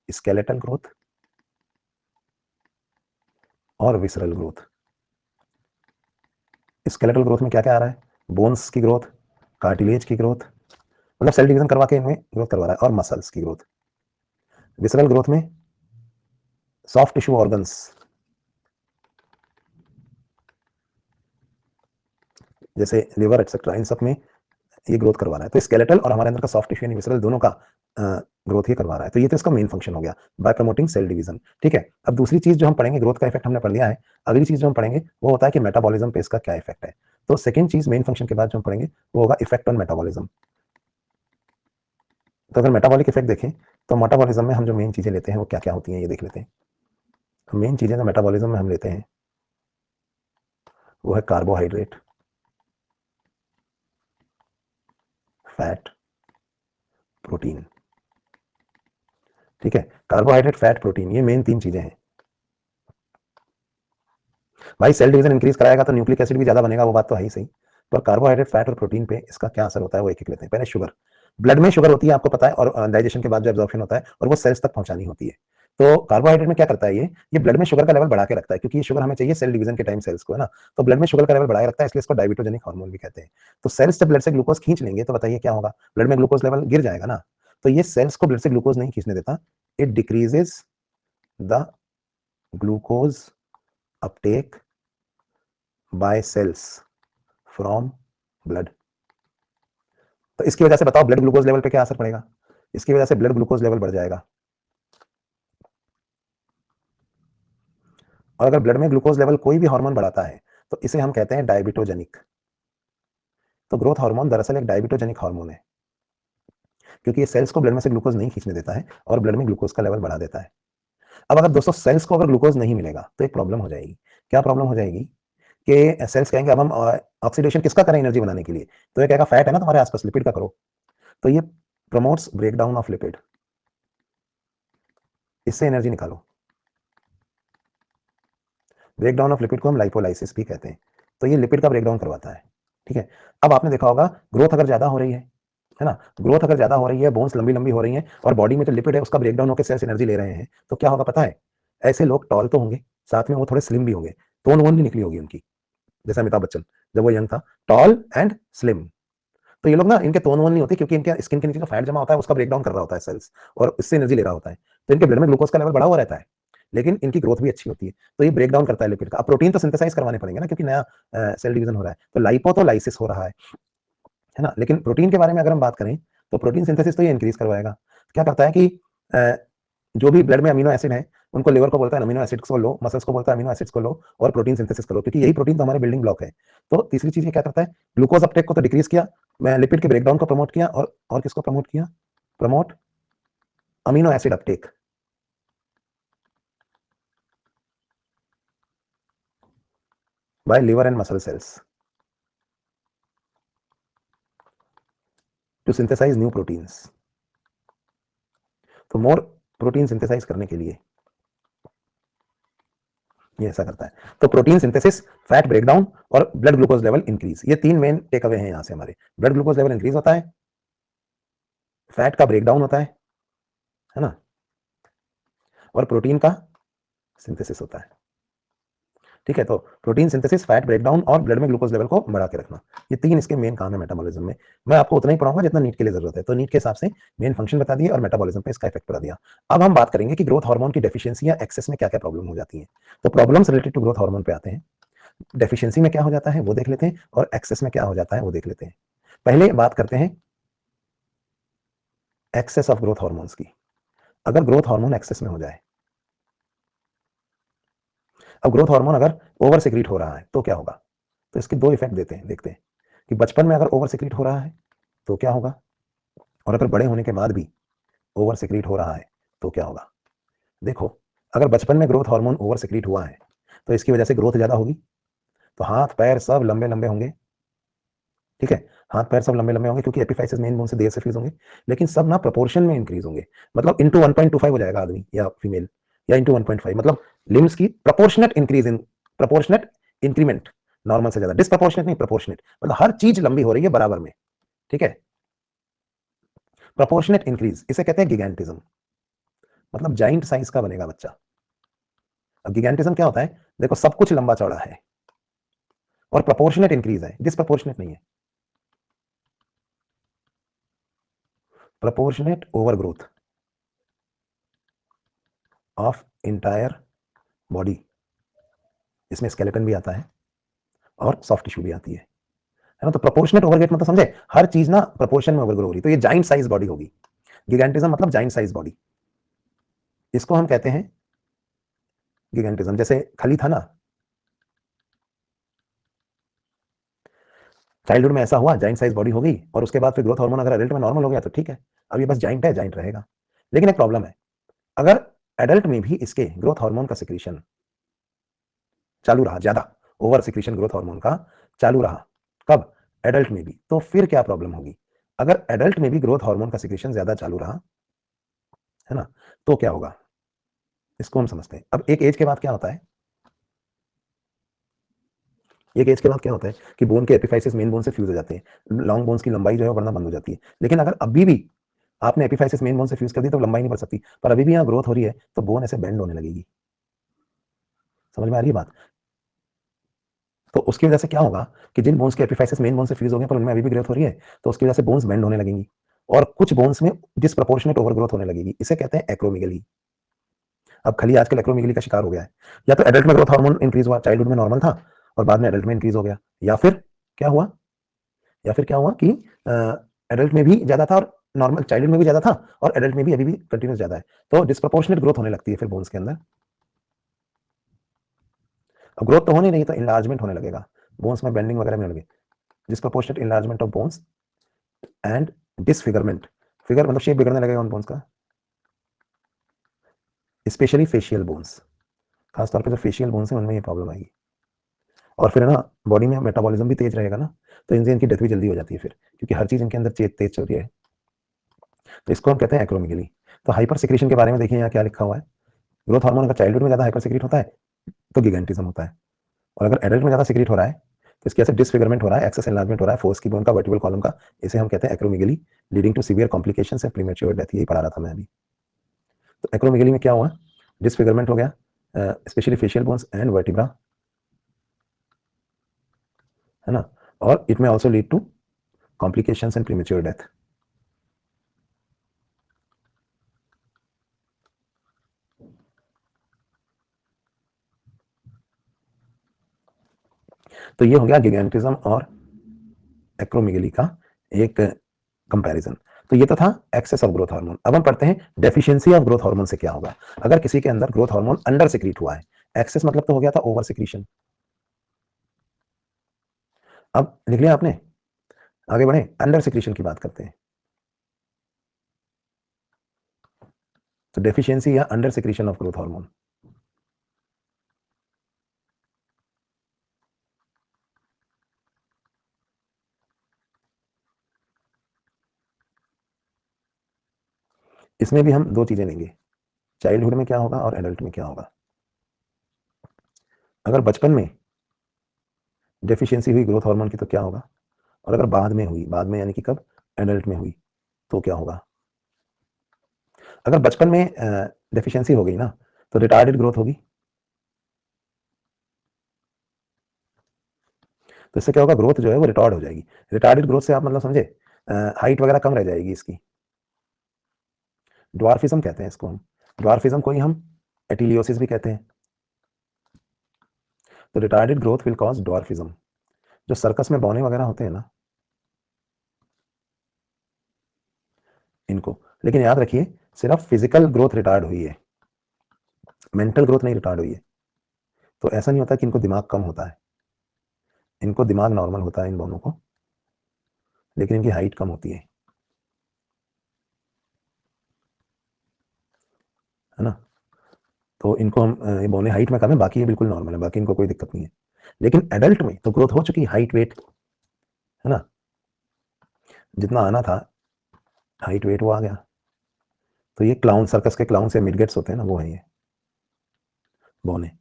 Speaker 1: स्केलेटल ग्रोथ और विसरल ग्रोथ। स्केलेटल ग्रोथ में क्या क्या आ रहा है? बोन्स की ग्रोथ, कार्टिलेज की ग्रोथ, मतलब सेल डिवीजन करवा के इनमें ग्रोथ करवा रहा है, और मसल्स की ग्रोथ। विसरल ग्रोथ में सॉफ्ट टिश्यू ऑर्गन्स, जैसे लिवर एक्सेट्रा, इन सब में ये ग्रोथ करवा रहा है। तो स्केलेटल और हमारे अंदर का सॉफ्ट टिश्यू यानी विसरल दोनों का ग्रोथ ये करवा रहा है। तो ये तो इसका मेन फंक्शन हो गया, बाय प्रमोटिंग सेल डिवीजन, ठीक है। अब दूसरी चीज जो हम पढ़ेंगे, ग्रोथ का इफेक्ट हमने पढ़ लिया है। अगली चीज जो हम पढ़ेंगे वो होता है कि मेटाबॉलिज्म पे इसका क्या इफेक्ट है। तो सेकंड चीज मेन फंक्शन के बाद जो हम पढ़ेंगे वो होगा इफेक्ट ऑन मेटाबॉलिज्म। तो अगर मेटाबॉलिक इफेक्ट देखें, तो मेटाबॉलिज्म में हम जो मेन चीजें लेते हैं वो क्या क्या होती हैं, ये देख लेते हैं। तो मेन चीजें जो मेटाबॉलिज्म में हम लेते हैं वो है कार्बोहाइड्रेट, फैट, प्रोटीन, ठीक है। कार्बोहाइड्रेट, फैट, प्रोटीन, ये मेन 3 चीजें हैं भाई। सेल डिवीजन इंक्रीज कराएगा तो न्यूक्लिक एसिड भी ज्यादा बनेगा, वो बात तो है ही सही। पर कार्बोहाइड्रेट, फैट और प्रोटीन पे इसका क्या असर होता है वो एक एक लेते हैं। पहले शुगर। ब्लड में शुगर होती है, आपको पता है, और डाइजेशन के बाद जो एब्जॉर्प्शन होता है और वो सेल्स तक पहुंचानी होती है। तो कार्बोहाइड्रेट में क्या करता है, ये ब्लड में शुगर का लेवल बढ़ा के रखता है, क्योंकि ये शुगर हमें चाहिए सेल डिवीजन के टाइम सेल्स को, है ना। तो ब्लड में शुगर का लेवल बढ़ा के रखता है, इसलिए इसको डायबिटोजेनिक हार्मोन भी कहते हैं। तो सेल्स जब ब्लड से ग्लूकोज खींच लेंगे तो बताइए क्या होगा? ब्लड में ग्लूकोज लेवल गिर जाएगा ना। तो ये सेल्स को ब्लड से ग्लूकोज नहीं खींचने देता, it decreases the glucose uptake by cells from blood. तो इसकी वजह से बताओ ब्लड ग्लूकोज लेवल पे क्या असर पड़ेगा? इसकी वजह से ब्लड ग्लूकोज लेवल बढ़ जाएगा, और अगर ब्लड में ग्लूकोज लेवल कोई भी हार्मोन बढ़ाता है तो इसे हम कहते हैं डायबिटोजेनिक। तो ग्रोथ हार्मोन दरअसल एक डायबिटोजेनिक हार्मोन है, क्योंकि ये सेल्स को ब्लड में से ग्लूकोज नहीं खींचने देता है और ब्लड में ग्लूकोज का लेवल बढ़ा देता है। अब अगर दोस्तों सेल्स को अगर ग्लूकोज नहीं मिलेगा तो एक प्रॉब्लम हो जाएगी। क्या प्रॉब्लम हो जाएगी? कि सेल्स कहेंगे अब हम ऑक्सीडेशन किसका करें एनर्जी बनाने के लिए? तो ये कहेगा फैट है ना तुम्हारे आसपास, लिपिड का करो। तो ये प्रमोट्स ब्रेकडाउन ऑफ लिपिड, इससे एनर्जी निकालो। ब्रेकडाउन ऑफ लिपिड को हम लाइपोलाइसिस भी कहते हैं। तो ये लिपिड का ब्रेकडाउन करवाता है, ठीक है। अब आपने देखा होगा ग्रोथ अगर ज्यादा हो रही है है ना। ग्रोथ अगर ज्यादा हो रही है, बोन्स लंबी लंबी हो रही हैं और बॉडी में जो लिपिड है उसका ब्रेकडाउन होकर सेल्स एनर्जी ले रहे हैं, तो क्या होगा पता है, ऐसे लोग टॉल तो होंगे, साथ में वो थोड़े स्लिम भी होंगे, टोन वोन भी निकली होगी उनकी, जैसे अमिताभ बच्चन जब वो यंग था, टॉल एंड स्लिम। तो ये लोग ना, इनके टोन वोन नहीं होती, क्योंकि इनके स्किन के नीचे जो फैट जमा होता है उसका ब्रेकडाउन कर रहा होता है सेल्स, और इससे एनर्जी ले रहा होता है, तो इनके ब्लड में ग्लूकोज का लेवल बढ़ा हुआ रहता है, लेकिन इनकी ग्रोथ भी अच्छी होती है, तो ये ब्रेक डाउन करता है लिपिड का। अब प्रोटीन तो सिंथेसाइज करवाने पड़ेंगे ना, क्योंकि नया सेल डिवीजन हो रहा है, तो लाइपोलाइसिस हो रहा है ना। लेकिन प्रोटीन के बारे में अगर हम बात करें, तो प्रोटीन सिंथेसिस तो ये इंक्रीज करवाएगा। क्या करता है कि जो भी ब्लड में अमीनो एसिड है, उनको लिवर को बोलता है अमीनो एसिड्स को लो, मसल्स को बोलता है अमीनो एसिड्स को लो, और प्रोटीन सिंथेसिस करो, क्योंकि यही प्रोटीन तो हमारे बिल्डिंग ब्लॉक है। तो तीसरी चीज ये क्या करता है, ग्लूकोज अपटेक को तो डिक्रीज किया, मैं लिपिड के ब्रेकडाउन को प्रमोट किया, और किसको प्रमोट किया, promote amino acid uptake. By liver and muscle cells to synthesize new proteins. तो मोर प्रोटीन सिंथेसाइज करने के लिए ये ऐसा करता है। तो प्रोटीन सिंथेसिस, फैट ब्रेकडाउन और ब्लड ग्लूकोज लेवल इंक्रीज, ये तीन मेन टेक अवे हैं यहां से हमारे। ब्लड ग्लूकोज लेवल इंक्रीज होता है, फैट का ब्रेकडाउन होता है ना, और प्रोटीन का सिंथेसिस होता है। ठीक है, तो प्रोटीन सिंथेसिस, फैट ब्रेकडाउन और ब्लड में ग्लूकोज लेवल को बढ़ा के रखना, ये तीन इसके मेन काम है मेटाबॉलिज्म में। मैं आपको उतना ही पढ़ाऊंगा जितना नीट के लिए जरूरत है, तो नीट के हिसाब से मेन फंक्शन बता दिए और मेटाबॉलिज्म पे इसका इफेक्ट बता दिया। अब हम बात करेंगे कि ग्रोथ हार्मोन की डेफिशिएंसी या एक्सेस में क्या क्या प्रॉब्लम हो जाती है। तो problems related to growth hormone पे आते हैं। डेफिशिएंसी में क्या हो जाता है वो देख लेते हैं, और एक्सेस में क्या हो जाता है वो देख लेते हैं। पहले बात करते हैं एक्सेस ऑफ ग्रोथ हार्मोन्स की। अगर ग्रोथ हार्मोन एक्सेस में हो जाए, अब ग्रोथ हार्मोन अगर ओवर सिक्रीट हो रहा है तो क्या होगा, तो इसके दो इफेक्ट देते हैं, देखते हैं कि बचपन में अगर ओवर सिक्रीट हो रहा है तो क्या होगा, और अगर बड़े होने के बाद भी ओवर सिक्रीट हो रहा है तो क्या होगा। देखो, अगर बचपन में ग्रोथ हार्मोन ओवर सिक्रीट हुआ है तो इसकी वजह से ग्रोथ ज्यादा होगी, तो हाथ पैर सब लंबे लंबे होंगे। ठीक है, हाथ पैर सब लंबे लंबे होंगे, क्योंकि एपिफाइसिस मेन बोन से देर से फ्यूज होंगे, लेकिन सब ना प्रोपोर्शन में इंक्रीज होंगे, मतलब इंटू 1.25 हो जाएगा आदमी या फीमेल, या इंटू 1.5, मतलब लिम्स की proportionate increase in proportionate increment, normal से ज्यादा, डिसप्रोपोर्शनेट नहीं, प्रोपोर्शनेट, मतलब हर चीज लंबी हो रही है बराबर में। ठीक है, प्रोपोर्शनेट इंक्रीज इसे कहते हैं गिगैंटिज्म, मतलब जाइंट साइज का बनेगा बच्चा। अब गिगैंटिज्म क्या होता है, देखो सब कुछ लंबा चौड़ा है, और प्रोपोर्शनेट इंक्रीज है, डिसप्रोपोर्शनेट नहीं है, proportionate over growth of entire body, इसमें स्केलेटन भी आता है और सॉफ्ट टिश्यू भी आती है ना। तो प्रोपोर्शनेट ओवरवेट मतलब समझे, हर चीज ना प्रोपोर्शन में ओवरग्रो हो रही, तो ये जाइंट साइज बॉडी होगी। गिगैंटिज्म मतलब जाइंट साइज बॉडी, इसको हम कहते हैं गिगैंटिज्म। जैसे खली था ना, चाइल्डहुड में ऐसा हुआ, जाइंट साइज बॉडी हो गई, और उसके बाद फिर ग्रोथ हार्मोन अगर एडल्ट में नॉर्मल हो गया तो ठीक है, अब ये बस जाइंट है, जाइंट रहेगा। लेकिन एक प्रॉब्लम है, अगर एडल्ट में भी इसके ग्रोथ हार्मोन का सिक्रीशन चालू रहा, ज्यादा ओवर सिक्रीशन ग्रोथ हार्मोन का चालू रहा, कब, एडल्ट में भी, तो फिर क्या प्रॉब्लम होगी, अगर एडल्ट में भी ग्रोथ हार्मोन का सिक्रीशन ज्यादा चालू रहा, है ना, तो क्या होगा, इसको हम समझते हैं। अब एक एज के बाद क्या होता है, एक एज के बाद क्या होता है कि बोन के एपिफाइसिस मेन बोन से फ्यूज हो जाते हैं, लॉन्ग बोन्स की लंबाई जो है बढ़ना बंद हो जाती है। लेकिन अगर अभी भी आपने एपिफाइसिस मेन बोन से फ्यूज कर दी तो लंबाई नहीं बढ़ सकती, पर अभी भी यहाँ ग्रोथ हो रही है तो बोन ऐसे बेंड होने लगेगी। समझ में आ रही है बात। तो उसकी वजह से क्या होगा कि जिन बोन्स के एपिफाइसिस मेन बोन से फ्यूज हो गए पर उनमें अभी भी ग्रोथ हो रही है, तो उसकी वजह से बोन्स बेंड होने लगेंगी, और कुछ बोन्स में डिसप्रोपोर्शनेट ओवरग्रोथ होने लगेगी, इसे कहते हैं एक्रोमेगली। अब खली आजकल एक्रोमेगली का शिकार हो गया है, या तो एडल्ट में ग्रोथ हार्मोन इंक्रीज हुआ, चाइल्डहुड में नॉर्मल था और बाद में एडल्ट में इंक्रीज हो गया, या फिर क्या हुआ, या फिर क्या हुआ कि एडल्ट में भी ज्यादा था और नॉर्मल चाइल्ड में भी ज्यादा था, और एडल्ट में भी अभी भी कंटिन्यूस ज्यादा है, तो डिस्प्रोपोर्शनेट ग्रोथ होने लगती है फिर बोन्स के अंदर। अब ग्रोथ तो होनी नहीं, तो इनलार्जमेंट होने लगेगा, बोन्स में बेंडिंग वगैरह में लगे, disproportionate enlargement of bones and disfigurement, figure मतलब शेप बिगड़ने लगेगा उन बोन्स का, स्पेशली फेशियल बोन्स, खासतौर पर जो फेशियल बोन्स हैं उनमें ये प्रॉब्लम आएगी। और फिर है ना, बॉडी में मेटाबॉलिज्म भी तेज रहेगा ना, तो इनसे इनकी डेथ भी जल्दी हो जाती है फिर, क्योंकि हर चीज इनके अंदर तेज चल रही है, तो इसको हम कहते हैं एक्रोमेगली। तो हाइपर सिक्रेशन के बारे में देखिए यहाँ क्या लिखा हुआ है, ग्रोथ हार्मोन अगर चाइल्डहुड में ज्यादा हाइपर सिक्रेट होता है तो गिगैंटिज्म होता है, और अगर एडल्ट में ज्यादा सिक्रेट हो रहा है इसकी ऐसे डिसफिगरमेंट हो रहा है, एक्सेस एनलार्जमेंट हो रहा है फोर्स की बोन का, वर्टिब्रल कॉलम का, इसे हम कहते हैं acromegaly, leading to severe complications and premature death. यही पढ़ा रहा था मैं अभी। तो एक्रोमेगली में क्या हुआ, डिसफिगरमेंट हो गया, especially facial bones and vertebra, है ना, और it may also lead to complications and premature death. तो ये हो गया गिगेंटिज्म और एक्रोमेगली का एक कंपैरिजन। तो ये तो था एक्सेस ऑफ ग्रोथ हार्मोन। अब हम पढ़ते हैं डेफिशिएंसी ऑफ ग्रोथ हार्मोन से क्या होगा। अगर किसी के अंदर ग्रोथ हार्मोन अंडर सिक्रीट हुआ है, एक्सेस मतलब तो हो गया था ओवर सिक्रीशन। अब लिख लिया आपने, आगे बढ़े, अंडर सिक्रीशन की बात करते हैं। तो डेफिशिएंसी या under secretion of growth hormone. इसमें भी हम दो चीजें लेंगे, चाइल्डहुड में क्या होगा और एडल्ट में क्या होगा। अगर बचपन में डेफिशिएंसी हुई ग्रोथ हार्मोन की तो क्या होगा, और अगर बाद में हुई, बाद में यानी कि कब, एडल्ट में हुई, तो क्या होगा। अगर बचपन में डेफिशिएंसी हो गई ना, तो रिटार्डेड ग्रोथ होगी। तो इससे क्या होगा, ग्रोथ जो है वो रिटार्ड हो जाएगी। रिटार्डेड ग्रोथ से आप मतलब समझे, हाइट वगैरह कम रह जाएगी इसकी। ड्वार्फिज्म कहते हैं इसको हम। ड्वार्फिज्म को ही हम एटिलियोसिस भी कहते हैं। तो retarded growth will cause dwarfism. जो सर्कस में बौने वगैरह होते हैं ना, इनको, लेकिन याद रखिए सिर्फ फिजिकल ग्रोथ रिटार्ड हुई है, मेंटल ग्रोथ नहीं रिटार्ड हुई है। तो ऐसा नहीं होता कि इनको दिमाग कम होता है, इनको दिमाग नॉर्मल होता है इन दोनों को, लेकिन इनकी हाइट कम होती है ना। तो इनको हम ये बोने हाइट में कम है, बाकी ये बिल्कुल नॉर्मल है, बाकी इनको कोई दिक्कत नहीं है। लेकिन एडल्ट में तो ग्रोथ हो चुकी, हाइट वेट, है ना, जितना आना था हाइट वेट वो आ गया। तो ये क्लाउन, सर्कस के क्लाउन से मिडगेट्स होते हैं ना, वो है ये बोने।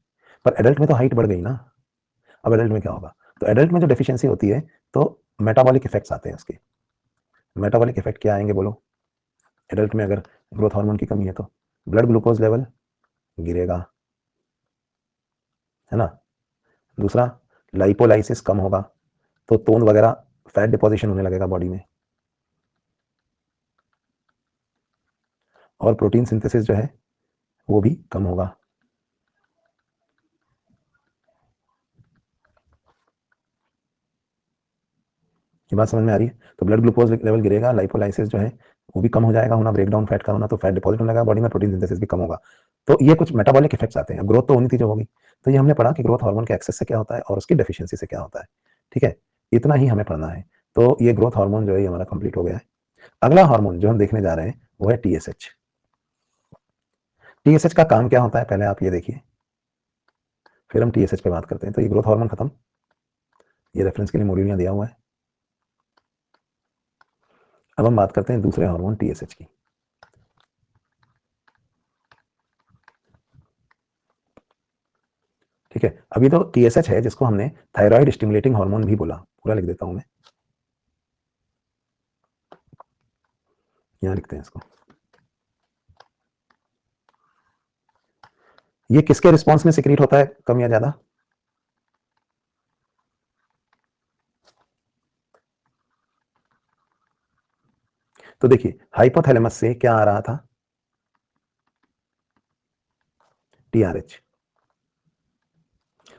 Speaker 1: पर एडल्ट में तो हाइट बढ़ गई ना। अब एडल्ट में क्या होगा, तो एडल्ट में जो डेफिशिएंसी होती है तो मेटाबॉलिक इफेक्ट्स आते हैं उसके। मेटाबॉलिक इफेक्ट क्या आएंगे बोलो, एडल्ट में अगर ग्रोथ हार्मोन की कमी है तो ब्लड ग्लूकोज लेवल गिरेगा, है ना। दूसरा, लाइपोलाइसिस कम होगा, तो तोंद वगैरह, फैट डिपोजिशन होने लगेगा बॉडी में, और प्रोटीन सिंथेसिस जो है वो भी कम होगा। ये बात समझ में आ रही है। तो ब्लड ग्लूकोज लेवल गिरेगा, लाइपोलाइसिस जो है वो भी कम हो जाएगा, होना ब्रेक डाउन फैट का होना, तो फैट डिपॉजिट होने लगेगा बॉडी में, प्रोटीन सिंथेसिस भी कम होगा। तो ये कुछ मेटाबॉलिक इफेक्ट्स आते हैं। अब ग्रोथ तो होनी थी जो होगी। तो ये हमने पढ़ा कि ग्रोथ हार्मोन के एक्सेस से क्या होता है और उसकी डेफिशिएंसी से क्या होता है। ठीक है, इतना ही हमें पढ़ना है। तो ये ग्रोथ हार्मोन जो है हमारा कंप्लीट हो गया है। अगला हार्मोन जो हम देखने जा रहे हैं वो है टीएसएच। टीएसएच का काम क्या होता है पहले आप ये देखिए, फिर हम टीएसएच पे बात करते हैं। तो ये ग्रोथ हार्मोन खत्म, ये रेफरेंस के लिए मॉड्यूल यहाँ दिया हुआ है। अब हम बात करते हैं दूसरे हार्मोन टीएसएच की। ठीक है, अभी तो टीएसएच है जिसको हमने थायराइड स्टिमुलेटिंग हार्मोन भी बोला। पूरा लिख देता हूं मैं, यहां लिखते हैं इसको। ये किसके रिस्पॉन्स में सिक्रीट होता है कम या ज्यादा, तो देखिए हाइपोथैलेमस से क्या आ रहा था, टीआरएच।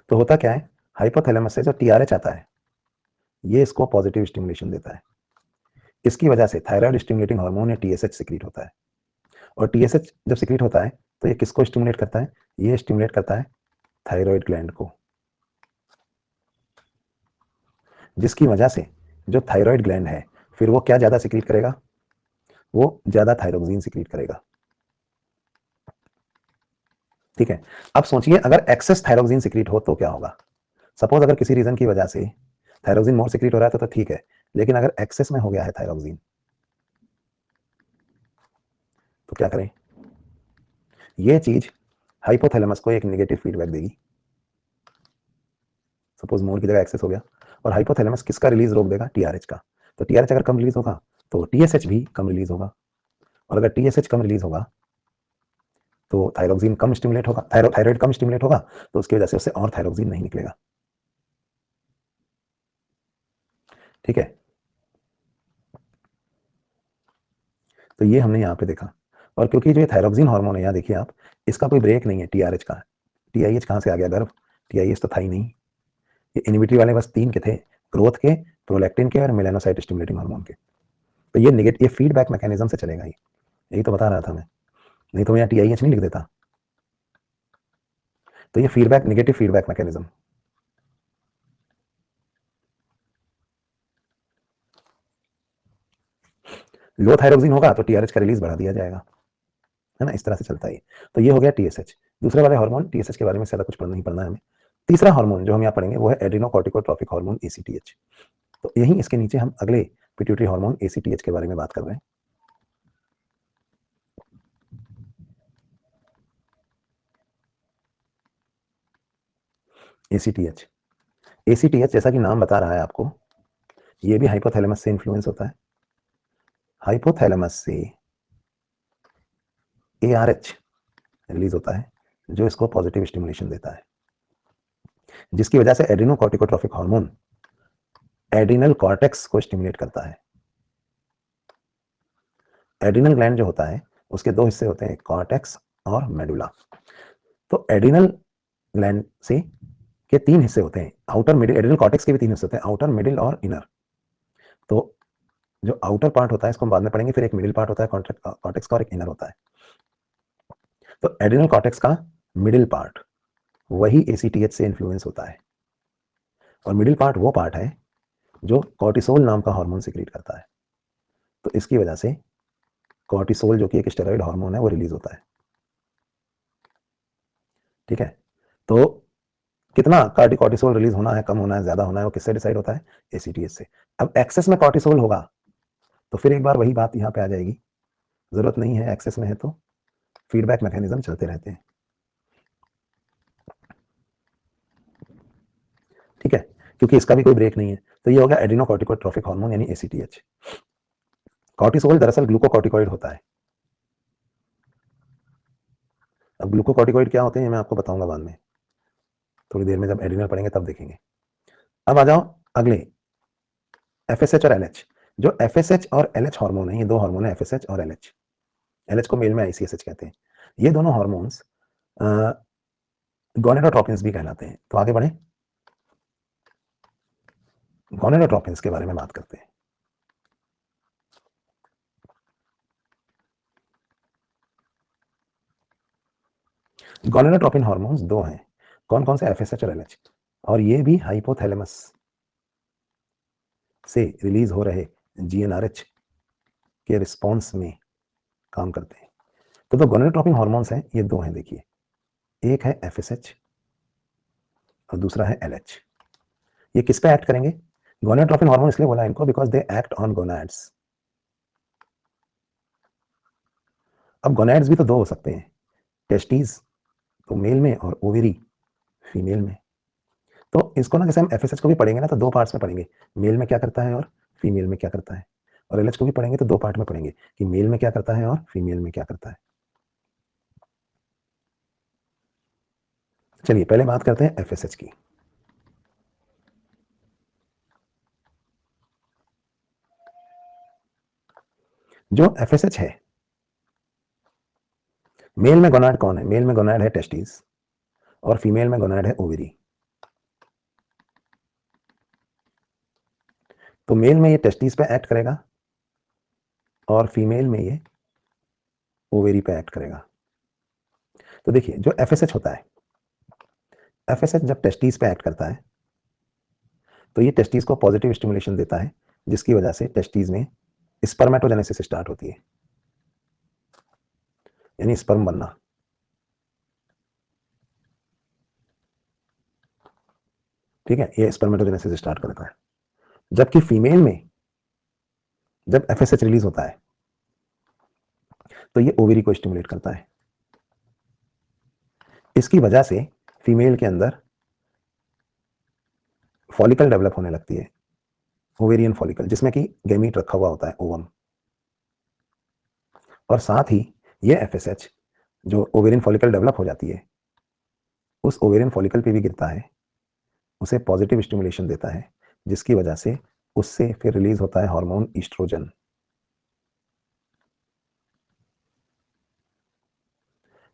Speaker 1: तो होता क्या है, हाइपोथैलेमस से जो टीआरएच आता है ये इसको पॉजिटिव स्टिमुलेशन देता है। इसकी वजह से थायराइड स्टिमुलेटिंग हार्मोन या टीएसएच सिक्रीट होता है। और टीएसएच जब सिक्रीट होता है तो ये किसको स्टिमुलेट करता है, ये स्टिमुलेट करता है थायराइड ग्लैंड को, जिसकी वजह से जो थायराइड ग्लैंड है फिर वो क्या ज्यादा सिक्रीट करेगा, वो ज्यादा थायरोक्सिन सिक्रीट करेगा। ठीक है, अब सोचिए अगर एक्सेस थायरोक्सिन सिक्रीट हो तो क्या होगा। सपोज अगर किसी रीजन की वजह से थायरोक्सिन मोर सिक्रीट हो रहा है तो ठीक है, लेकिन अगर एक्सेस में हो गया है थायरोक्सिन तो क्या करें। ये चीज हाइपोथैलेमस को एक नेगेटिव फीडबैक देगी। सपोज मोर की जगह एक्सेस हो गया, और हाइपोथैलेमस किसका रिलीज रोक देगा? टीआरएच का। तो टीआरएच अगर कम रिलीज होगा तो टीएसएच भी कम रिलीज होगा, और अगर टीएसएच कम रिलीज होगा तो थायरोक्सिन कम स्टिमुलेट होगा, थायराइड कम स्टिमुलेट होगा, तो उसकी वजह से उससे और थायरोक्सिन नहीं निकलेगा। ठीक है, तो ये हमने यहाँ पे देखा। और क्योंकि जो ये थायरोक्सिन हार्मोन है, यहाँ देखिए आप, इसका कोई ब्रेक नहीं है टीआरएच का। टीआईएच कहाँ से आ गया गर्भ? टीआईएच तो था ही नहीं। ये इनिबिटरी वाले बस 3 के थे, ग्रोथ के, प्रोलैक्टिन के और मेलानोसाइट स्टिमुलेटिंग हार्मोन के। तो ये ये फीडबैक मैकेनिज्म से चलेगा, यही तो बता रहा था मैं, नहीं तो मैं यहाँ टीआईएच नहीं लिख देता। तो ये फीडबैक, नेगेटिव फीडबैक मैकेनिज्म। लो थायरोक्सिन होगा तो टीआरएच का रिलीज बढ़ा दिया जाएगा, है ना, इस तरह से चलता है। तो ये हो गया टीएसएच। दूसरे वाले हार्मोन टीएसएच के बारे में ज्यादा कुछ नहीं पढ़ना है हमें। तीसरा हार्मोन जो हम यहाँ पढ़ेंगे वो है एड्रेनोकॉर्टिकोट्रोपिक हार्मोन एसीटीएच। तो यही इसके नीचे हम अगले पिट्यूटरी हार्मोन एसीटीएच के बारे में बात कर रहे हैं। एसीटीएच, एसीटीएच जैसा कि नाम बता रहा है आपको, ये भी हाइपोथैलेमस से इन्फ्लुएंस होता है। हाइपोथैलेमस से एआरएच रिलीज होता है जो इसको पॉजिटिव स्टिमुलेशन देता है, जिसकी वजह से एड्रेनोकॉर्टिकोट्रोपिक हार्मोन एड्रिनल कॉर्टेक्स को स्टिमुलेट करता है। एड्रिनल ग्लैंड जो होता है उसके 2 हिस्से होते हैं, कॉर्टेक्स और मेडुला। तो एड्रिनल ग्लैंड से के 3 हिस्से होते हैं, आउटर, मिडिल। एड्रिनल कॉर्टेक्स के भी 3 हिस्से होते हैं, आउटर, मिडिल और इनर। तो जो आउटर पार्ट होता है इसको हम बाद में पढ़ेंगे, फिर एक मिडिल पार्ट होता है कॉर्टेक्स का और एक इनर होता है। तो एड्रिनल कॉर्टेक्स का मिडिल पार्ट वही एसीटीएच से इन्फ्लुएंस होता है, और मिडिल पार्ट वो पार्ट है जो कॉर्टिसोल नाम का हार्मोन सिक्रीट करता है। तो इसकी वजह से कॉर्टिसोल जो कि एक स्टेरॉइड हार्मोन है वो रिलीज होता है। ठीक है, तो कितना कॉर्टिसोल रिलीज होना है, कम होना है, ज्यादा होना है, वो किससे डिसाइड होता है? एसीटीएच से। अब एक्सेस में कॉर्टिसोल होगा तो फिर एक बार वही बात यहाँ पे आ जाएगी, जरूरत नहीं है, एक्सेस में है तो फीडबैक मैकेनिज्म चलते रहते हैं। ठीक है, क्योंकि इसका भी कोई ब्रेक नहीं है। तो ये हो गया एड्रेनोकॉर्टिकोट्रोपिक हार्मोन यानी एसीटीएच। कॉर्टिसोल दरअसल ग्लूकोकॉर्टिकॉइड होता है। अब ग्लूकोकॉर्टिकॉइड क्या होते हैं मैं आपको बताऊंगा बाद में, थोड़ी देर में जब एड्रिनल पढ़ेंगे तब देखेंगे। अब आ जाओ अगले, एफएसएच और एलएच। जो एफएसएच और एलएच हार्मोन है, ये 2 हार्मोन है, एफएसएच और एलएच। एलएच को मेल में आईसीएसएच कहते हैं। ये दोनों हार्मोन्स गोनेडोट्रोपिन्स भी कहलाते हैं। तो आगे बढ़े, गोनेडोट्रोपिन्स के बारे में बात करते हैं। गोनेडोट्रोपिन हार्मोन्स 2 हैं, कौन कौन से? एफएसएच और एलएच। और ये भी हाइपोथैलेमस से रिलीज हो रहे जीएनआरएच के रिस्पॉन्स में काम करते हैं। तो गोनेडोट्रोपिन हार्मोन्स हैं, ये 2 हैं, देखिए, एक है एफएसएच और दूसरा है एलएच। ये किस पे एक्ट करेंगे? गोनेडोट्रोपिन हार्मोन इसलिए बोला इनको because they act on gonads. अब गोनाड्स भी तो 2 हो सकते हैं, टेस्टीज तो मेल में और ओवेरी फीमेल में। तो इसको ना, जैसे हम एफएसएच को भी पढ़ेंगे ना तो 2 पार्ट्स में पढ़ेंगे, मेल में क्या करता है और फीमेल में क्या करता है। और एलएच को भी पढ़ेंगे तो 2 पार्ट में पढ़ेंगे कि मेल में क्या करता है और फीमेल में क्या करता है। चलिए पहले बात करते हैं एफएसएच की। जो एफएसएच है, मेल में गोनाड कौन है? मेल में गोनाड है टेस्टिस और फीमेल में गोनाड है ओवेरी। तो मेल में ये टेस्टिस पे एक्ट करेगा और फीमेल में ये ओवेरी पे एक्ट करेगा। तो देखिए, जो एफएसएच होता है, एफएसएच जब टेस्टिस पे एक्ट करता है तो ये टेस्टिस को पॉजिटिव स्टिमुलेशन देता है, जिसकी वजह से टेस्टिस में स्पर्मेटोजेनेसिस स्टार्ट होती है, यानी स्पर्म बनना। ठीक है, ये स्पर्मेटोजेनेसिस स्टार्ट करता है। जबकि फीमेल में जब एफएसएच रिलीज होता है तो ये ओवेरी को स्टिमुलेट करता है। इसकी वजह से फीमेल के अंदर फॉलिकल डेवलप होने लगती है, ओवेरियन फॉलिकल, जिसमें कि गैमीट रखा हुआ होता है, ओवम। और साथ ही ये एफएसएच जो ओवेरियन फॉलिकल डेवलप हो जाती है, उस ओवेरियन फॉलिकल पे भी गिरता है, उसे पॉजिटिव स्टिमुलेशन देता है, जिसकी वजह से उससे फिर रिलीज होता है हार्मोन ईस्ट्रोजन।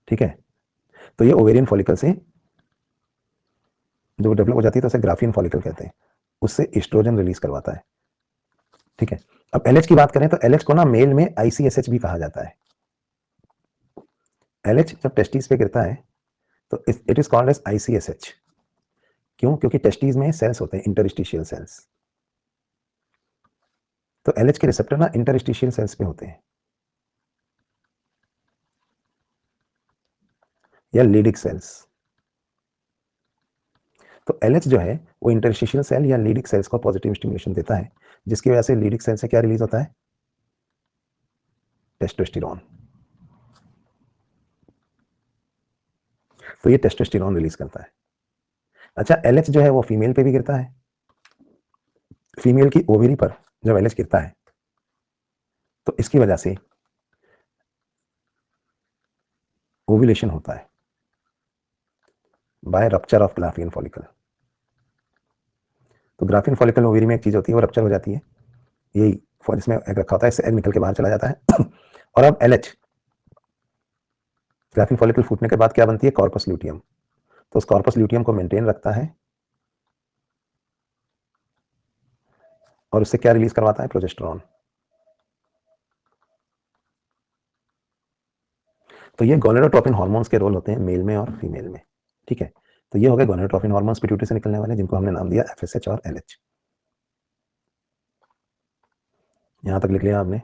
Speaker 1: ठीक है, तो ये ओवेरियन फॉलिकल से जो डेवलप हो जाती है तो उसे ग्राफियन फॉलिकल कहते हैं, उससे ईस्ट्रोजन रिलीज करवाता है। ठीक है, अब एलएच की बात करें तो एलएच को ना मेल में आईसीएसएच भी कहा जाता है। एलएच जब टेस्टिस पे गिरता है तो इट इज कॉल्ड एज आईसीएसएच। क्यों? क्योंकि टेस्टिस में सेल्स होते हैं, इंटरस्टिशियल सेल्स। तो एलएच के रिसेप्टर ना इंटरस्टिशियल सेल्स पे होते हैं, या लीडिक सेल्स। तो एलएच जो है वो इंटरस्टिशियल सेल या लीडिक सेल्स को पॉजिटिव स्टिमुलेशन देता है, जिसकी वजह से लीडिक सेल से क्या रिलीज होता है? टेस्टोस्टेरोन। तो ये टेस्टोस्टेरोन रिलीज करता है। अच्छा, एलएच जो है वो फीमेल पे भी गिरता है। फीमेल की ओवेरी पर जब एलएच गिरता है तो इसकी वजह से ओव्यूलेशन होता है by rupture of Graafian follicle. तो ग्राफियन फॉलिकल ओवेरी में एक चीज होती है, वो रप्चर हो जाती है, यही इसमें एग रखा होता है, इससे एग निकल के बाहर चला जाता है। और अब एलएच ग्राफियन फॉलिकल फूटने के बाद क्या बनती है? Corpus luteum. तो उस कॉर्पस ल्यूटियम को मेंटेन रखता है और उससे क्या रिलीज करवाता है? प्रोजेस्टेरॉन। तो ये गोनेडोट्रोपिन हार्मोन्स के रोल होते हैं मेल में और फीमेल में। ठीक है, तो ये हो गए गोनेडोट्रोपिन हार्मोन्स पिट्यूटरी से निकलने वाले, जिनको हमने नाम दिया एफएसएच और एलएच। यहां तक लिख लिया आपने?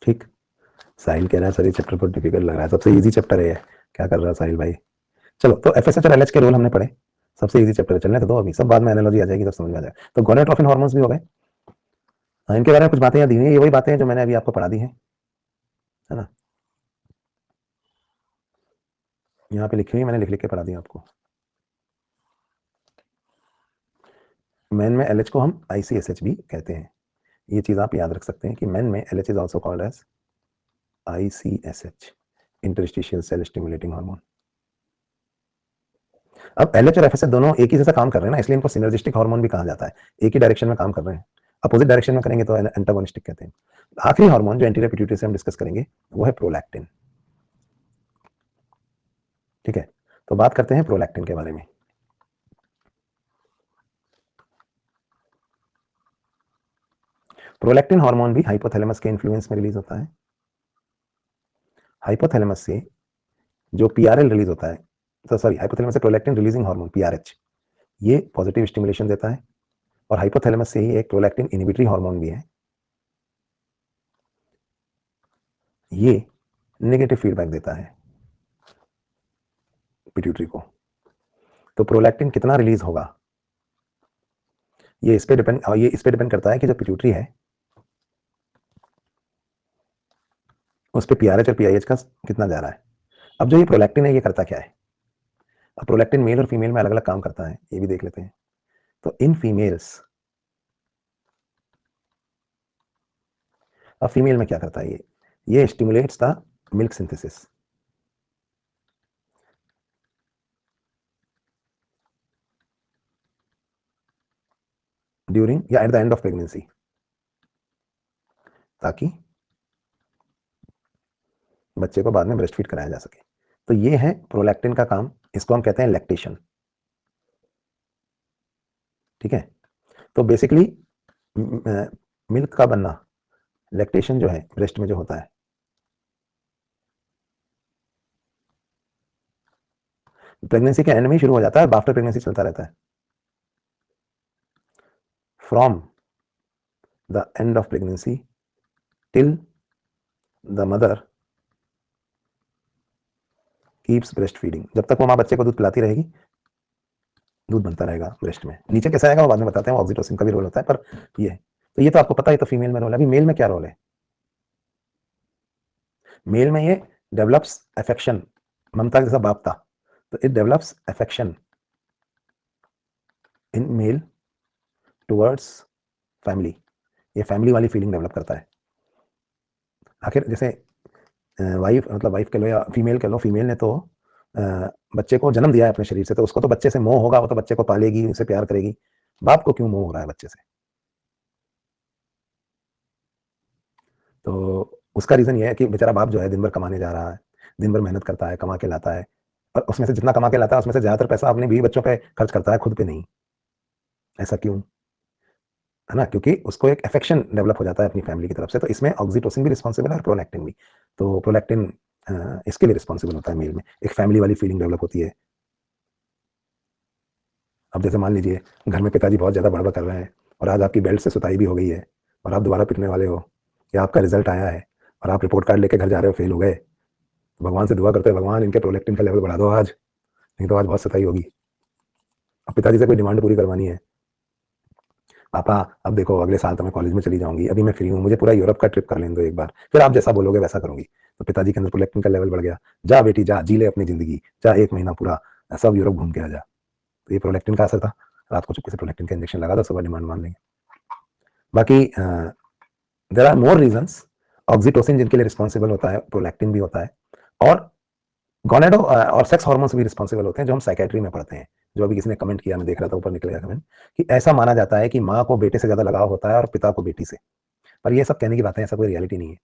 Speaker 1: ठीक। साहिल कह रहा है सर ये चैप्टर बहुत डिफिकल्ट लग रहा है, सबसे इजी चैप्टर है। क्या कर रहा है साहिल भाई? चलो, तो एफएसएच और एलएच के रोल हमने पढ़े, सबसे इजी चैप्टर है, चलने तो दो, अभी सब बाद में एनालॉजी आ जाएगी, सब समझ में आ जाएगा। तो गोनेडोट्रोपिन हार्मोन्स भी हो गए। हाँ, इनके बारे में कुछ बातें यहाँ दी हुई हैं, ये वही बातें हैं जो मैंने अभी आपको पढ़ा दी हैं, है ना? यहाँ पे लिखी हुई मैंने लिख लिख के पढ़ा दी आपको। मैन में एलएच को हम आईसीएसएच भी कहते हैं, ये चीज आप याद रख सकते हैं कि मैन में LH is also called as ICSH, interstitial cell stimulating hormone. अब एलएच और एफएसएच दोनों एक ही जैसा काम कर रहे हैं ना, इसलिए इनको सिनर्जिस्टिक हार्मोन भी कहा जाता है, एक ही डायरेक्शन में काम कर रहे हैं। अपोजिट डायरेक्शन में करेंगे तो एंटागोनिस्टिक कहते हैं। आखिरी हार्मोन जो एंटीरियर पिट्यूटरी से हम डिस्कस करेंगे वो है प्रोलैक्टिन। ठीक है, तो बात करते हैं प्रोलैक्टिन के बारे में। प्रोलैक्टिन हार्मोन भी हाइपोथैलेमस के इन्फ्लुएंस में रिलीज होता है। हाइपोथैलेमस से जो पीआरएल रिलीज होता है, तो सॉरी, हाइपोथैलेमस से प्रोलैक्टिन रिलीजिंग हार्मोन पीआरएच, ये पॉजिटिव स्टिमुलेशन देता है। और हाइपोथैलेमस से ही एक प्रोलैक्टिन इनहिबिटरी हार्मोन भी है, ये नेगेटिव फीडबैक देता है पिट्यूटरी को। तो प्रोलैक्टिन कितना रिलीज होगा, ये इस पे डिपेंड करता है कि जो पिट्यूटरी है उस पर पीआरएच और पीआईएच का कितना जा रहा है। अब जो ये प्रोलैक्टिन है ये करता क्या है? अब प्रोलैक्टिन मेल और फीमेल में अलग अलग काम करता है, ये भी देख लेते हैं। तो इन फीमेल्स, अब फीमेल में क्या करता है ये stimulates the milk synthesis. During या at the end of pregnancy, ताकि बच्चे को बाद में ब्रेस्ट फीड कराया जा सके। तो ये है प्रोलैक्टिन का काम, इसको हम कहते हैं लैक्टेशन। ठीक है, तो बेसिकली मिल्क का बनना, लैक्टेशन जो है ब्रेस्ट में जो होता है, प्रेगनेंसी के एंड में ही शुरू हो जाता है, आफ्टर प्रेगनेंसी चलता रहता है। From the end of pregnancy till the mother keeps breast feeding, जब तक वो माँ बच्चे को दूध पिलाती रहेगी दूध बनता रहेगा ब्रेस्ट में। नीचे कैसे आएगा वो बाद में बताते हैं, ऑक्सीटोसिन का भी रोल होता है, पर ये तो ये तो आपको पता है, तो फीमेल में रोल है। अभी मेल में क्या रोल है? मेल में ये डेवलप्स अफेक्शन, ममता जैसा बाप था, तो it develops affection in male towards family, ये फैमिली वाली फीलिंग डेवलप करता है। आखिर जैसे वाइफ, मतलब वाइफ कह लो या फीमेल कह लो, फीमेल ने तो बच्चे को जन्म दिया है अपने शरीर से, तो उसको तो बच्चे से मोह होगा, वो तो बच्चे को पालेगी, उसे प्यार करेगी। बाप को क्यों मोह हो रहा है बच्चे से? तो उसका रीजन ये है कि बेचारा बाप जो है दिन भर कमाने जा रहा है, दिन भर मेहनत करता है, कमा के लाता है, और उसमें से जितना कमा के लाता है उसमें से ज्यादातर पैसा अपने बीवी बच्चों पे खर्च करता है, खुद पे नहीं। ऐसा क्यों? है ना, क्योंकि उसको एक अफेक्शन डेवलप हो जाता है अपनी फैमिली की तरफ से। तो इसमें ऑक्सीटोसिन भी रिस्पॉन्सिबल है और प्रोलैक्टिन भी। तो प्रोलैक्टिन इसके लिए रिस्पॉन्सिबल होता है मेल में, एक फैमिली वाली फीलिंग डेवलप होती है। अब जैसे मान लीजिए घर में पिताजी बहुत ज़्यादा बड़बड़ कर रहे हैं और आज आपकी बेल्ट से सुताई भी हो गई है और आप दोबारा पिटने वाले हो, या आपका रिजल्ट आया है और आप रिपोर्ट कार्ड लेके घर जा रहे हो, फेल हो गए, तो भगवान से दुआ करते हैं, भगवान इनके प्रोलैक्टिन का लेवल बढ़ा दो आज, नहीं तो आज बहुत सताई होगी। अब पिताजी से कोई डिमांड पूरी करवानी है, पापा अब देखो अगले साल तो मैं कॉलेज में चली जाऊंगी, अभी मैं फ्री हूँ, मुझे पूरा यूरोप का ट्रिप कर लेने दो एक बार, फिर आप जैसा बोलोगे वैसा करूंगी। तो पिताजी के अंदर प्रोलैक्टिन का लेवल बढ़ गया, जा बेटी जा, जी ले अपनी जिंदगी, जा एक महीना पूरा सब यूरोप घूम के आ जा। तो ये प्रोलैक्टिन का असर था, रात को चुपके से प्रोलैक्टिन का इंजेक्शन लगा दो, सुबह डिमांड मान लेंगे। बाकी there are more reasons, oxytocin जिनके लिए रिस्पॉन्सिबल होता है, प्रोलैक्टिन भी होता है, और गोनेडो और सेक्स हार्मोन्स भी रिस्पॉन्सिबल होते हैं, जो हम साइकेट्री में पढ़ते हैं। जो अभी किसी ने कमेंट किया, मैं देख रहा था ऊपर निकलेगा कमेंट, कि ऐसा माना जाता है कि माँ को बेटे से ज्यादा लगाव होता है और पिता को बेटी से। पर ये सब कहने की बातें, ऐसा कोई रियलिटी नहीं है।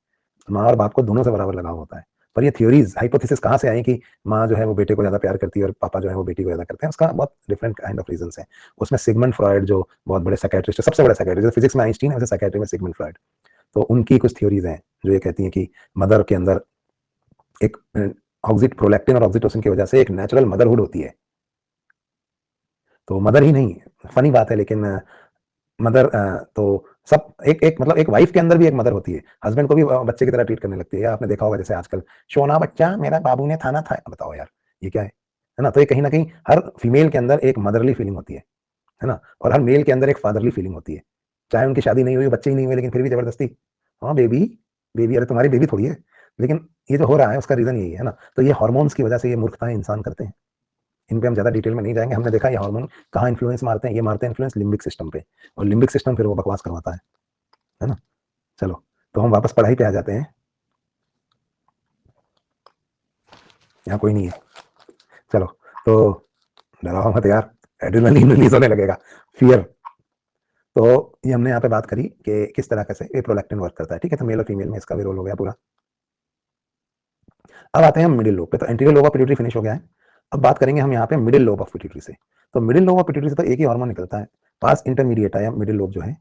Speaker 1: माँ और बाप को दोनों से बराबर लगाव होता है। पर ये थ्योरीज, हाइपोथेसिस कहाँ से आई कि माँ जो है वो बेटे को ज्यादा प्यार करती है और पापा जो है वो बेटी को ज्यादा करते हैं? उसका बहुत डिफरेंट काइंड ऑफ रीजंस है। उसमें सिगमंड फ्रॉइड जो बहुत बड़े साइकेट्रिस्ट है, सबसे बड़े साइकेट्रिस्ट, फिजिक्स में आइंस्टीन है, वैसे साइकेट्री में सिगमंड फ्रॉइड, तो उनकी कुछ थ्योरीज हैं जो ये कहती हैं कि मदर के अंदर एक ऑक्सीट प्रोलैक्टिन और ऑक्सीटोसिन की वजह से एक नेचुरल मदरहुड होती है। तो मदर ही नहीं, फनी बात है लेकिन मदर तो सब एक एक मतलब एक वाइफ के अंदर भी एक मदर होती है, हस्बैंड को भी बच्चे की तरह ट्रीट करने लगती है। आपने देखा होगा जैसे आजकल सोना बच्चा मेरा बाबू ने थाना था, बताओ यार ये क्या है ना? तो ये कहीं ना कहीं हर फीमेल के अंदर एक मदरली फीलिंग होती है ना, और हर मेल के अंदर एक फादरली फीलिंग होती है। चाहे उनकी शादी नहीं हुई, बच्चे ही नहीं हुए, लेकिन फिर भी जबरदस्ती, हाँ बेबी, बेबी, अरे तुम्हारी बेबी थोड़ी है। लेकिन ये जो हो रहा है उसका रीजन यही है ना। तो ये हार्मोन्स की वजह से ये मूर्खताएं इंसान करते हैं। इन पे हम ज्यादा डिटेल में नहीं जाएंगे। हमने देखा ये हार्मोन कहाँ इन्फ्लुएंस मारते हैं, ये मारते हैं इन्फ्लुएंस लिम्बिक सिस्टम पे, और लिम्बिक सिस्टम फिर वो बकवास करवाता है ना। चलो, तो हम वापस पढ़ाई पे आ जाते हैं। यहाँ कोई नहीं है, चलो। तो डराओ मत यार, एड्रेनलिन रिलीज होने लगेगा, फियर। तो ये हमने यहाँ पे बात करी कि किस तरह से ये प्रोलैक्टिन वर्क करता है, ठीक है। तो मेल और फीमेल में इसका भी रोल हो गया पूरा। अब आते हैं हम मिडिल लोब पे। तो anterior lobe of pituitary finish हो गया है। अब बात करेंगे हम यहाँ पे मिडिल लोब ऑफ पिट्यूटरी से। तो मिडिल लोब ऑफ पिट्यूटरी से तो एक ही हार्मोन निकलता है, पास इंटरमीडिएट है, या मिडिल लोब जो है,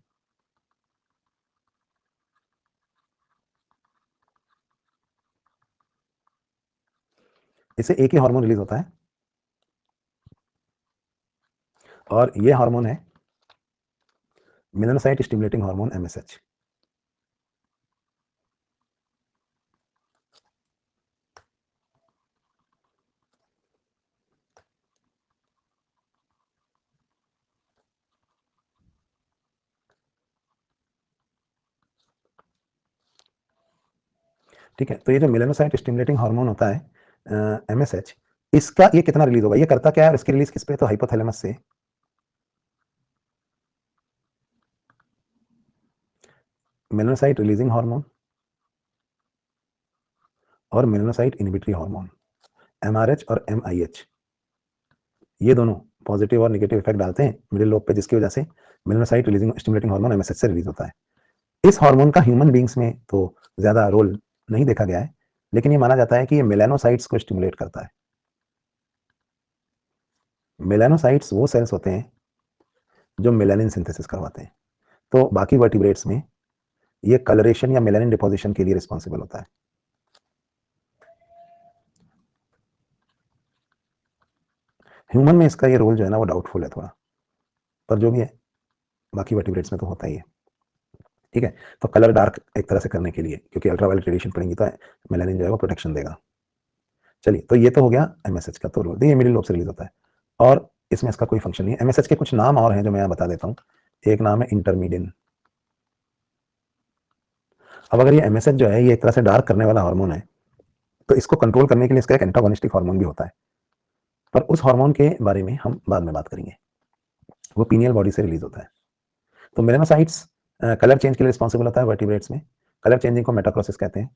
Speaker 1: इससे एक ही हार्मोन रिलीज होता है, और ये हार्मोन है मेलानोसाइट स्टिमुलेटिंग हार्मोन, एमएसएच। ठीक है, तो ये जो मेलानोसाइट स्टिमुलेटिंग हार्मोन होता है एमएसएच, इसका ये कितना रिलीज होगा, ये करता क्या है और इसकी रिलीज किस पे? तो हाइपोथैलेमस से मेलानोसाइट रिलीजिंग हार्मोन और मेलानोसाइट इनहिबिटरी हार्मोन, एमआरएच और एमआईएच, ये दोनों पॉजिटिव और नेगेटिव इफेक्ट डालते हैं मिडिल लोब पे, जिसकी वजह से melanocyte releasing stimulating hormone MSH से रिलीज होता है। इस हार्मोन का ह्यूमन बींग्स में तो ज्यादा रोल नहीं देखा गया है, लेकिन ये माना जाता है कि ये मेलानोसाइट्स को स्टिमुलेट करता है। मेलानोसाइट्स वो सेल्स होते हैं जो मेलानिन सिंथेसिस करवाते हैं। तो बाकी वर्टिब्रेट्स में ये कलरेशन या मेलानिन डिपोजिशन के लिए रिस्पॉन्सिबल होता है। ह्यूमन में इसका ये रोल जो है ना वो डाउटफुल है थोड़ा, पर जो भी है बाकी वर्टिब्रेट्स में तो होता ही है। ठीक है। तो कलर डार्क एक तरह से करने के लिए, क्योंकि अल्ट्रावायलेट रेडिएशन पड़ेंगी तो मेलानिन जो है वो प्रोटेक्शन देगा। चलिए, तो ये तो हो गया एमएसएच का, तो ये मिडिल लोब से रिलीज होता है और इसमें इसका कोई फंक्शन नहीं है। एमएसएच के कुछ नाम और हैं जो मैं यहाँ बता देता हूँ। एक नाम है इंटरमीडियन। अब अगर ये एमएसएच जो है ये एक तरह से डार्क करने वाला हार्मोन है, तो इसको कंट्रोल करने के लिए इसका एक एंटागोनिस्टिक हार्मोन भी होता है, पर उस हार्मोन के बारे में हम बाद में बात करेंगे। वो पीनियल बॉडी से रिलीज होता है। तो मेलानोसाइट्स कलर चेंज के लिए रिस्पॉन्सिबल होता है वर्टिब्रेट्स में। कलर चेंजिंग को मेटाक्रोसिस कहते हैं।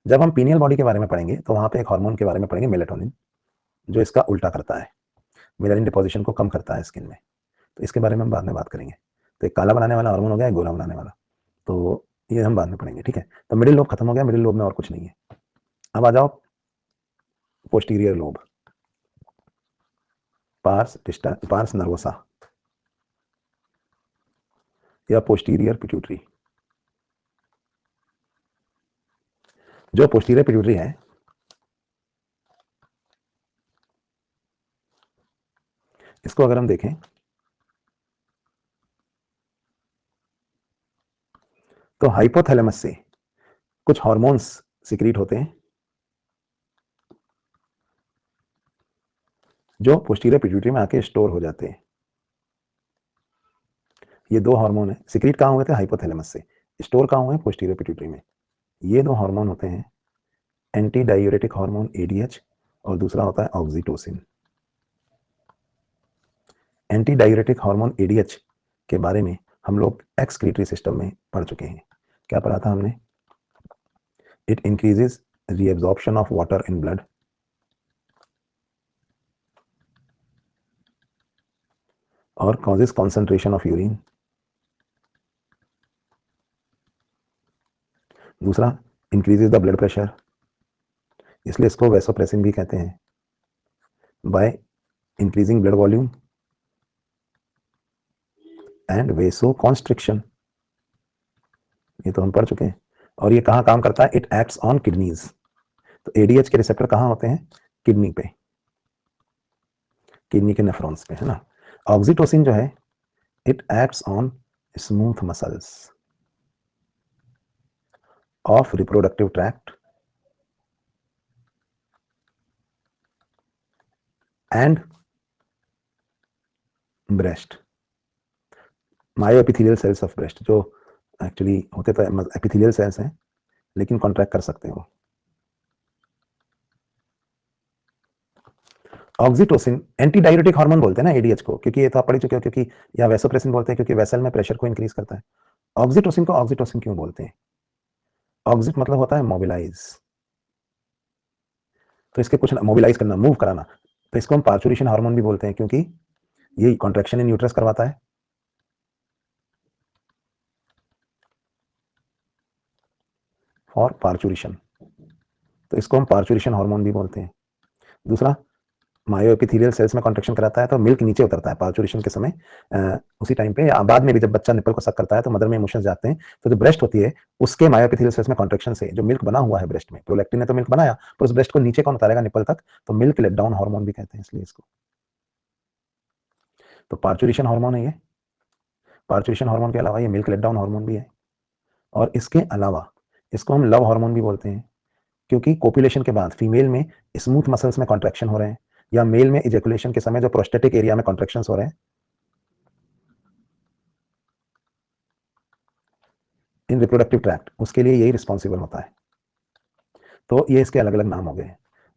Speaker 1: जब हम पीनियल बॉडी के बारे में पढ़ेंगे तो वहां पे एक हार्मोन के बारे में पढ़ेंगे, मेलेटोनिन, जो इसका उल्टा करता है, मेलानिन डिपोजिशन को कम करता है स्किन में। तो इसके बारे में हम बाद में बात करेंगे। तो एक काला बनाने वाला हार्मोन हो गया, एक गोरा बनाने वाला, तो ये हम बाद में पढ़ेंगे। ठीक है, तो मिडिल लोब खत्म हो गया, मिडिल लोब में और कुछ नहीं है। अब आ जाओ पोस्टीरियर लोब, पार्स नर्वोसा या पोस्टीरियर पिट्यूटरी। जो पोस्टीरियर पिट्यूटरी है, इसको अगर हम देखें तो हाइपोथैलेमस से कुछ हार्मोन्स सिक्रीट होते हैं जो पोस्टीरियर पिट्यूटरी में आके स्टोर हो जाते हैं। ये दो हार्मोन है, सिक्रीट कहाँ हुए थे? हाइपोथैलेमस से। स्टोर कहाँ हुए? पोस्टीरियर पिट्यूटरी में। ये दो हार्मोन होते हैं एंटी डायूरेटिक हार्मोन एडीएच, और दूसरा होता है oxytocin. Anti diuretic hormone ADH के बारे में हम लोग एक्सक्रीटरी सिस्टम में पढ़ चुके हैं। क्या पढ़ा था हमने? It increases reabsorption of water in blood और कॉजेस कॉन्सेंट्रेशन ऑफ यूरिन। दूसरा, इंक्रीजेस द ब्लड प्रेशर, इसलिए इसको वैसोप्रेसिन भी कहते हैं, by increasing blood volume and वेसो constriction. ये तो हम पढ़ चुके हैं। और ये कहाँ काम करता है? It acts on kidneys. तो एडीएच के रिसेप्टर कहाँ होते हैं? किडनी पे, किडनी के नेफ्रॉन्स पे, है ना। ऑक्सीटोसिन जो है, it acts on smooth muscles of reproductive tract and breast, myoepithelial cells of breast, जो एक्चुअली होते तो एपिथेलियल सेल्स हैं लेकिन कॉन्ट्रैक्ट कर सकते हैं वो। ऑक्सीटोसिन एंटी डाययूरेटिक हार्मोन बोलते हैं ना एडीएच को, क्योंकि ये तो आप पढ़ चुके हो, क्योंकि या वैसोप्रेसिन बोलते हैं क्योंकि वेसल में प्रेशर को इंक्रीज करता है। ऑक्सीटोसिन को ऑक्सीटोसिन क्यों बोलते हैं? ऑक्सिट मतलब होता है मोबिलाइज, तो इसके कुछ मोबिलाइज करना, मूव कराना, तो इसको हम पार्चुरेशन हार्मोन भी बोलते हैं, क्योंकि ये कॉन्ट्रैक्शन इन यूट्रस करवाता है फॉर पार्चुरेशन, तो इसको हम पार्चुरेशन हार्मोन भी बोलते हैं। दूसरा, मायोएपिथेलियल सेल्स में कॉन्ट्रैक्शन कराता है तो मिल्क नीचे उतरता है पार्चुरेशन के समय। उसी टाइम पे या बाद में भी जब बच्चा निपल को सक करता है तो मदर में इमोशंस जाते हैं, तो जो ब्रेस्ट होती है उसके मायोएपिथेलियल सेल्स में कॉन्ट्रैक्शन से जो मिल्क बना हुआ है ब्रेस्ट में, प्रोलैक्टिन ने तो मिल्क बनाया, पर उस ब्रेस्ट को नीचे कौन उतारेगा? निपल तक, तो मिल्क लेट डाउन हार्मोन भी कहते हैं इसलिए इसको। तो पार्चुरेशन हार्मोन है ये। पार्चुरेशन हार्मोन के अलावा ये मिल्क लेट डाउन हार्मोन भी है, और इसके अलावा इसको हम लव हार्मोन भी बोलते हैं, क्योंकि कोपुलेशन के बाद फीमेल में स्मूथ मसल्स में कॉन्ट्रैक्शन हो रहे हैं, या मेल में इजैकुलेशन के समय जो प्रोस्टेटिक एरिया में कॉन्ट्रैक्शंस हो रहे हैं इन रिप्रोडक्टिव ट्रैक्ट, उसके लिए यही रिस्पॉन्सिबल होता है। तो ये इसके अलग अलग नाम हो गए,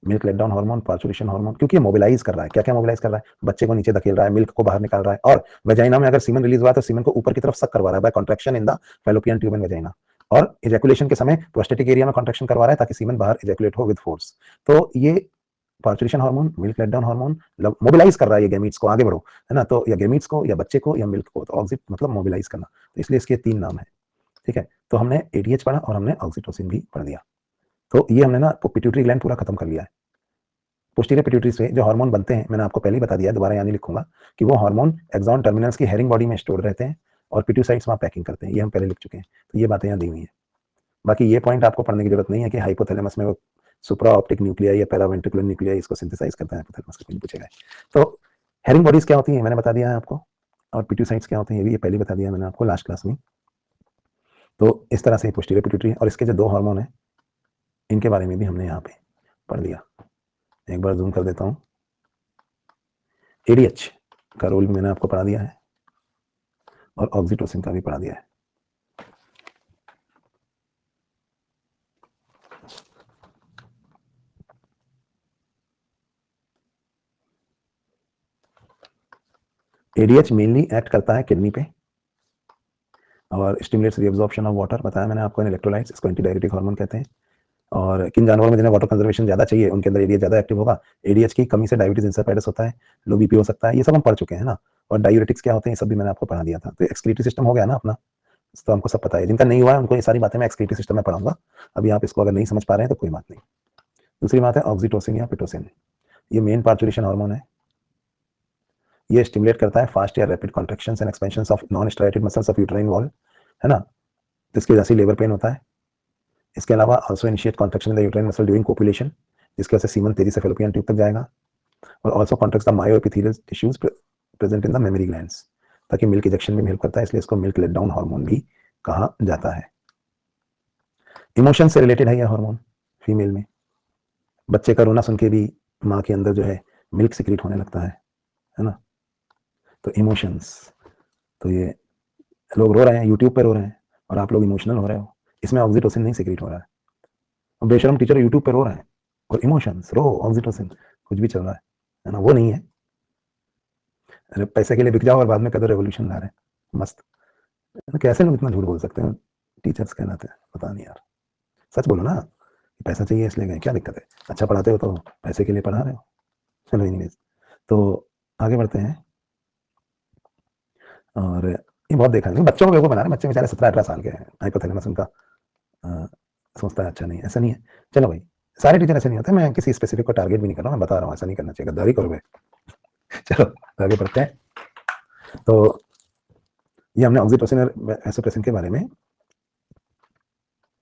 Speaker 1: milk let down hormone, parturition hormone, क्योंकि ये मोबिलाइज कर रहा है। क्या क्या मोबिलाइज कर रहा है? बच्चे को नीचे धकेल रहा है, मिल्क को बाहर निकाल रहा है, और वेजाइना में अगर सीमन रिलीज हुआ है तो सीमन को ऊपर की तरफ सक करवा रहा है by contraction in the fallopian tube and vagina, और इजैकुलेशन के समय प्रोस्टेटिक एरिया में कॉन्ट्रैक्शन करवा रहा है ताकि सीमन बाहर इजैकुलेट हो विद फोर्स। तो ये parturition hormone, milk let down hormone mobilize कर रहा है ये गैमीट्स को, आगे बढ़ो, है ना, तो या गैमीट्स को या बच्चे को या मिल्क को, तो ऑक्सिट मतलब मोबिलाइज करना, तो इसलिए इसके तीन नाम है। ठीक है, तो हमने एडीएच पढ़ा और हमने ऑक्सीटोसिन भी पढ़ दिया। तो ये हमने ना पिट्यूटरी ग्लैंड पूरा खत्म कर लिया है। पोस्टीरियर पिट्यूटरी से जो हार्मोन बनते हैं मैंने आपको पहले ही बता दिया है, दोबारा यहाँ नहीं लिखूंगा, कि वो हार्मोन एक्सॉन टर्मिनल्स की हेरिंग बॉडी में स्टोर रहते हैं और पिट्यूसाइट्स वहाँ पैकिंग करते हैं, ये हम पहले लिख चुके हैं, तो ये बातें यहाँ दी हुई हैं। बाकी ये पॉइंट आपको पढ़ने की जरूरत नहीं है कि हाइपोथैलेमस में वो सुप्रा ऑप्टिक न्यूक्लिया या पैरावेंट्रिकुलर न्यूक्लिया इसको सिंथेसाइज करता है, हाइपोथैलेमस का पूछेगा। तो हेरिंग बॉडीज क्या होती है मैंने बता दिया है आपको, और पिट्यूसाइट्स क्या होते हैं ये भी ये पहले बता दिया है मैंने आपको लास्ट क्लास में। तो इस तरह से पोस्टीरियर पिट्यूटरी है। और इसके जो दो हार्मोन है इनके बारे में भी हमने यहाँ पे पढ़ लिया। एक बार जूम कर देता हूँ। एडीएच का रोल भी मैंने आपको पढ़ा दिया है और ऑक्सीटोसिन का भी पढ़ा दिया है। एडीएच मेनली एक्ट करता है किडनी पे और स्टिमुलेट्स रीअब्जॉर्प्शन ऑफ वाटर, बताया मैंने आपको, इन इलेक्ट्रोलाइट्स, इसको एंटीडायरेटिक हार्मोन कहते हैं। और किन जानवरों में जिन्हें वाटर कंजर्वेशन ज़्यादा चाहिए उनके अंदर एडीएच ज़्यादा एक्टिव होगा। एडीएच की कमी से डायबिटीज इंसाइटिस होता है, लो बीपी हो सकता है, ये सब हम पढ़ चुके हैं ना। और डायूरेटिक्स क्या होते हैं ये सब भी मैंने आपको पढ़ा दिया था। तो एक्सक्रीटरी सिस्टम हो गया ना अपना, तो हमको सब पता है। जिनका नहीं हुआ है उनको ये सारी बातें मैं एक्सक्रीटरी सिस्टम में पढ़ाऊंगा। अभी आप इसको अगर नहीं समझ पा रहे हैं तो कोई बात नहीं। दूसरी बात है ऑक्सीटोसिन या पिटोसिन, ये मेन पार्चुरेशन हार्मोन है। ये स्टिमुलेट करता है फास्ट या rapid contractions and expansions of non striated muscles of uterine wall, है ना। तो इसकी वजह से लेबर पेन होता है। इसके अलावा also initiate contraction in the uterine muscle during copulation, जिसकी वजह से सीमन तेजी से फेलोपियन ट्यूब तक जाएगा। और also contracts the myoepithelial tissues present in the memory glands, ताकि मिल्क इजेक्शन में हेल्प करता है, इसलिए इसको मिल्क लेट डाउन हार्मोन भी कहा जाता है। इमोशन से रिलेटेड है यह हार्मोन फीमेल में। बच्चे का रोना सुन के भी माँ के अंदर जो है मिल्क सिक्रीट होने लगता है ना। तो इमोशंस, तो ये लोग रो रहे हैं यूट्यूब पे रो रहे हैं और आप लोग इमोशनल हो रहे हो, इसमें ऑक्सीटोसिन नहीं सिक्रीट हो रहा है। और बेशरम टीचर यूट्यूब पे रो रहे हैं और इमोशंस, रो, ऑक्सीटोसिन, कुछ भी चल रहा है ना, वो नहीं है। अरे पैसे के लिए बिक जाओ और बाद में कदर रेवोल्यूशन ला रहे हैं, मस्त। कैसे लोग इतना झूठ बोल सकते हैं, टीचर्स कहलाते हैं, पता नहीं यार। सच बोलो ना, पैसा चाहिए इसलिए गए, क्या दिक्कत है? अच्छा पढ़ाते हो तो पैसे के लिए पढ़ा रहे हो। चलो एनीवेज, तो आगे बढ़ते हैं। और ये बहुत देखा है, बच्चों को बेवकूफ बना रहे हैं। बच्चे बेचारे 17-18 साल के हैं, हाइपोथैलेमस उनका सोचता है अच्छा नहीं, ऐसा नहीं है। चलो भाई, सारे टीचर ऐसे नहीं होते, मैं किसी स्पेसिफिक को टारगेट भी नहीं कर रहा हूँ, मैं बता रहा हूँ ऐसा नहीं करना चाहिए, गद्दारी करोगे। चलो आगे बढ़ते हैं। तो ये हमने ऑक्सीटोसिन और वेसोप्रेसिन के बारे में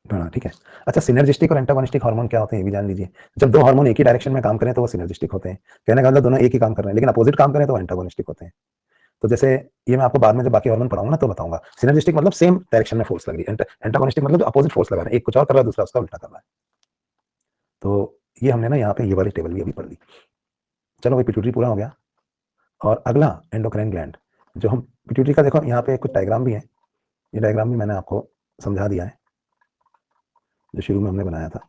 Speaker 1: पढ़ा, ठीक है। अच्छा, सिनर्जिस्टिक और एंटागोनिस्टिक हार्मोन क्या होते हैं ये भी जान लीजिए। जब दो हार्मोन एक ही डायरेक्शन में काम करें तो वो सिनर्जिस्टिक होते हैं, कहने का मतलब दोनों एक ही काम कर रहे हैं, लेकिन अपोजिट काम करें तो एंटागोनिस्टिक होते हैं। तो जैसे ये मैं आपको बाद में जब बाकी हार्मोन पढ़ाऊंगा ना तो बताऊंगा। सिनर्जिस्टिक मतलब सेम डायरेक्शन में फोर्स लग रही है, एंटागोनिस्टिक मतलब अपोजिट फोर्स लगा रहा है, एक कुछ और कर रहा है दूसरा उसका उल्टा कर रहा है। तो ये हमने ना यहाँ पे ये वाली टेबल भी अभी पढ़ ली। चलो भाई, पिट्यूटरी पूरा हो गया। और अगला एंडोक्राइन ग्लैंड, जो हम पिट्यूटरी का, देखो यहाँ पे कुछ डायग्राम भी है, ये डायग्राम भी मैंने आपको समझा दिया है जो शुरू में हमने बनाया था।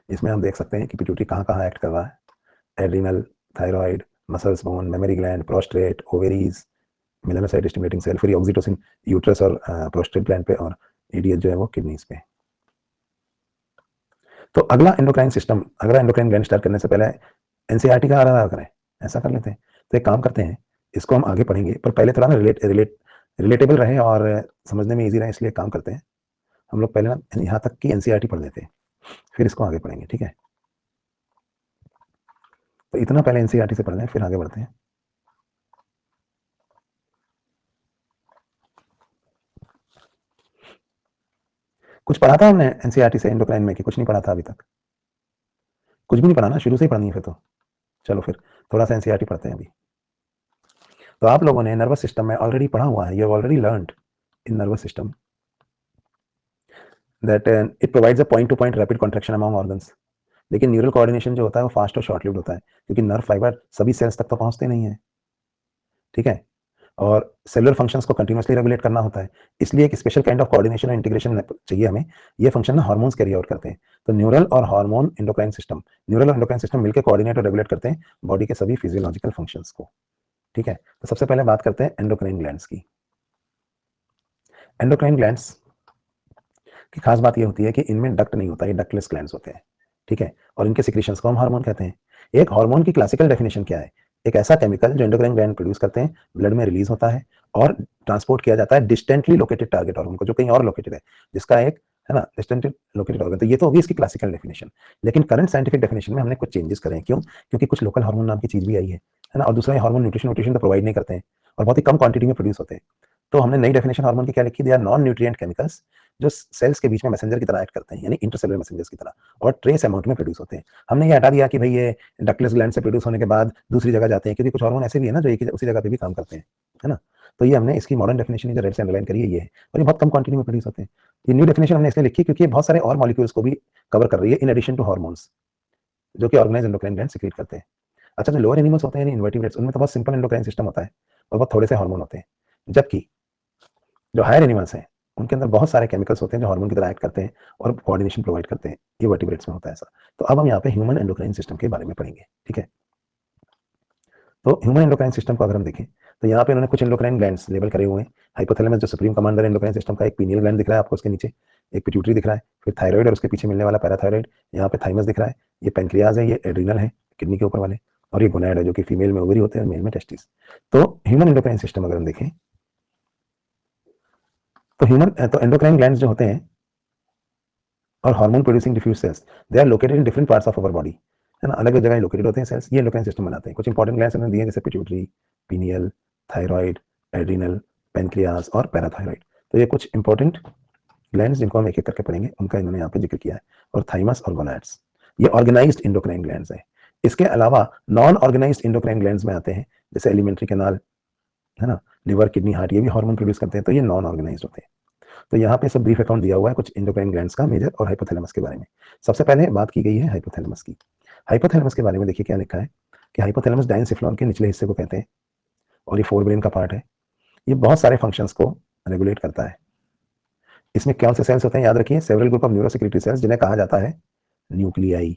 Speaker 1: इसमें हम देख सकते हैं कि पिट्यूटरी कहाँ कहाँ एक्ट कर रहा है। Adrenal, thyroid, muscles, bone, mammary gland, prostate, ovaries, melanocyte stimulating cell, फिर ऑक्सीटोसिन यूट्रस और प्रोस्टेट ग्लैंड पे, और एडीएच जो है वो किडनीज पे। तो अगला एंडोक्राइन सिस्टम, अगला एंडोक्राइन ग्लैंड स्टार्ट करने से पहले एनसीईआरटी का आर करें, ऐसा कर लेते हैं। तो एक काम करते हैं, इसको हम आगे पढ़ेंगे पर पहले थोड़ा ना रिलेटेबल रहे और समझने में इजी रहे, इसलिए काम करते हैं हम लोग पहले ना यहाँ तक की एनसीईआरटी पढ़ लेते हैं, फिर इसको आगे पढ़ेंगे, ठीक है। तो इतना पहले एनसीईआरटी से पढ़ लें, फिर आगे बढ़ते हैं। कुछ पढ़ा था हमने एनसीईआरटी से एंडोक्राइन में कि कुछ नहीं पढ़ा था अभी तक? कुछ भी नहीं पढ़ा ना, शुरू से ही पढ़नी है फिर तो। चलो फिर थोड़ा सा एनसीईआरटी पढ़ते हैं अभी। तो आप लोगों ने नर्वस सिस्टम में ऑलरेडी पढ़ा हुआ है, you have already learned in nervous system that it provides a point two point rapid contraction among organs. लेकिन न्यूरल कोऑर्डिनेशन जो होता है वो फास्ट और शॉर्ट लिव्ड होता है, क्योंकि नर्व फाइबर सभी सेल्स तक तो पहुंचते नहीं है, ठीक है। और सेलुलर फंक्शंस को कंटिन्यूअसली रेगुलेट करना होता है, इसलिए एक स्पेशल काइंड ऑफ कोऑर्डिनेशन और इंटीग्रेशन चाहिए हमें। ये फंक्शन ना हार्मोन्स कैरी आउट करते हैं। तो न्यूरल और हार्मोन एंडोक्राइन सिस्टम, न्यूरल और एंडोक्राइन सिस्टम मिलकर कोऑर्डिनेट और रेगुलेट करते हैं बॉडी के सभी फिजियोलॉजिकल फंक्शंस को, ठीक है। तो सबसे पहले बात करते हैं एंडोक्राइन ग्लैंड्स की। एंडोक्राइन ग्लैंड्स की खास बात यह होती है कि इनमें डक्ट नहीं होता, ये डक्टलेस ग्लैंड्स होते हैं, ठीक है। और इनके सिक्रीशंस को हम हार्मोन कहते हैं। एक हार्मोन की क्लासिकल डेफिनेशन क्या है? एक ऐसा केमिकल जो एंडोक्राइन ग्लैंड प्रोड्यूस करते हैं, ब्लड में रिलीज होता है और ट्रांसपोर्ट किया जाता है डिस्टेंटली लोकेटेड टारगेट ऑर्गन को, जो कहीं और लोकेटेड है, जिसका एक, है ना, डिस्टेंटली लोकेटेड ऑर्गन। तो ये तो होगी इसकी क्लासिकल डेफिनेशन। लेकिन करंट साइंटिफिक डेफिनेशन में हमने कुछ चेंजेस करे हैं। क्यों? क्योंकि कुछ लोकल हार्मोन नाम की चीज भी आई है ना। और दूसरा, हार्मोन न्यूट्रिशन तो प्रोवाइड नहीं करते हैं और बहुत ही कम क्वांटिटी में प्रोड्यूस होते हैं। तो हमने नई डेफिनेशन हार्मोन की क्या लिखी, they are non nutrient chemicals जो सेल्स के बीच में मैसेंजर की तरह एक्ट करते हैं, यानी इंटरसेलुलर मैसेंजर्स की तरह, और ट्रेस अमाउंट में प्रोड्यूस होते हैं। हमने ये हटा दिया कि भाई ये डक्टलेस ग्लैंड से प्रोड्यूस होने के बाद दूसरी जगह जाते हैं, क्योंकि कुछ हार्मोन ऐसे भी है ना जो एक उसी जगह पे भी काम करते हैं, है ना। तो ये हमने इसकी मॉडर्न डेफिनेशन जो रेड से अंडरलाइन करी है ये है, और ये बहुत कम क्वांटिटी में प्रोड्यूस होते हैं। ये न्यू डेफिनेशन हमने इसलिए लिखी क्योंकि ये बहुत सारे और मॉलिक्यूल्स को भी कवर कर रही है इन एडिशन टू हार्मोन्स जो कि ऑर्गेनाइज एंडोक्राइन ग्लैंड सीक्रेट करते हैं। अच्छा, जो लोअर एनिमल्स होते हैं इन्वर्टिब्रेट्स, उनमें तो बहुत सिंपल एंडोक्राइन सिस्टम होता है और बहुत थोड़े से हार्मोन होते हैं, जबकि जो हायर एनिमल्स हैं उनके अंदर बहुत सारे केमिकल्स होते हैं जो हार्मोन की तरह एक्ट करते हैं और कोऑर्डिनेशन प्रोवाइड करते हैं। ये वर्टिब्रेट्स में होता है ऐसा। तो अब हम यहाँ पे ह्यूमन एंडोक्राइन सिस्टम के बारे में पढ़ेंगे, ठीक है। तो ह्यूमन एंडोक्राइन सिस्टम को अगर हम देखें तो यहाँ पे उन्होंने कुछ एंडोक्राइन ग्लैंड्स लेबल करे हुए हैं। हाइपोथैलेमस जो सुप्रीम कमांडर एंडोक्राइन सिस्टम का, एक पीनियल ग्लैंड दिख रहा है आपको उसके नीचे, एक पिट्यूटरी दिख रहा है, फिर थायराइड और उसके पीछे मिलने वाला पैराथायराइड, यहाँ पे थाइमस दिख रहा है, ये पेनक्रियाज है, ये एड्रिनल है किडनी के ऊपर वाले, और ये गोनैड है जो कि फीमेल में ओवरी होते हैं और मेल में टेस्टिस। तो ह्यूमन एंडोक्राइन सिस्टम अगर हम देखें तो एंडोक्राइन ग्लैंड्स जो होते हैं और hormone producing diffuse cells, they are located in different parts of our body, है ना, अलग अलग जगह लोकेटेड होते हैं सेल्स, ये एंडोक्राइन सिस्टम बनाते हैं। कुछ इंपॉर्टेंट ग्लैंड्स उन्होंने दिए हैं जैसे pituitary, pineal, thyroid, adrenal, pancreas और पैराथायराइड। तो ये कुछ इंपॉर्टेंट ग्लैंड्स जिनको हम एक एक करके पढ़ेंगे उनका इन्होंने यहाँ पे जिक्र किया है। और थाइमस और गोनैड्स ये ऑर्गेनाइज्ड इंडोक्राइन ग्लैंड्स हैं। इसके अलावा नॉन ऑर्गेनाइज्ड इंडोक्राइन ग्लैंड्स में आते हैं जैसे एलिमेंट्री कैनाल, है ना, लिवर, किडनी, हार्ट, ये भी हार्मोन प्रोड्यूस करते हैं, तो ये नॉन ऑर्गेनाइज्ड होते हैं। तो यहाँ पे सब ब्रीफ अकाउंट दिया हुआ है कुछ इंडोक्राइन ग्लैंड्स का, मेजर और हाइपोथैलेमस के बारे में। सबसे पहले बात की गई है हाइपोथैलेमस की। हाइपोथैलेमस के बारे में देखिए क्या लिखा है कि हाइपोथैलेमस डायंसिफ्लॉन के निचले हिस्से को कहते हैं और ये फोर ब्रेन का पार्ट है। ये बहुत सारे फंक्शंस को रेगुलेट करता है। इसमें कौन से सेल्स होते हैं याद रखिए, several group of neurosecretory cells जिन्हें कहा जाता है न्यूक्लियाई।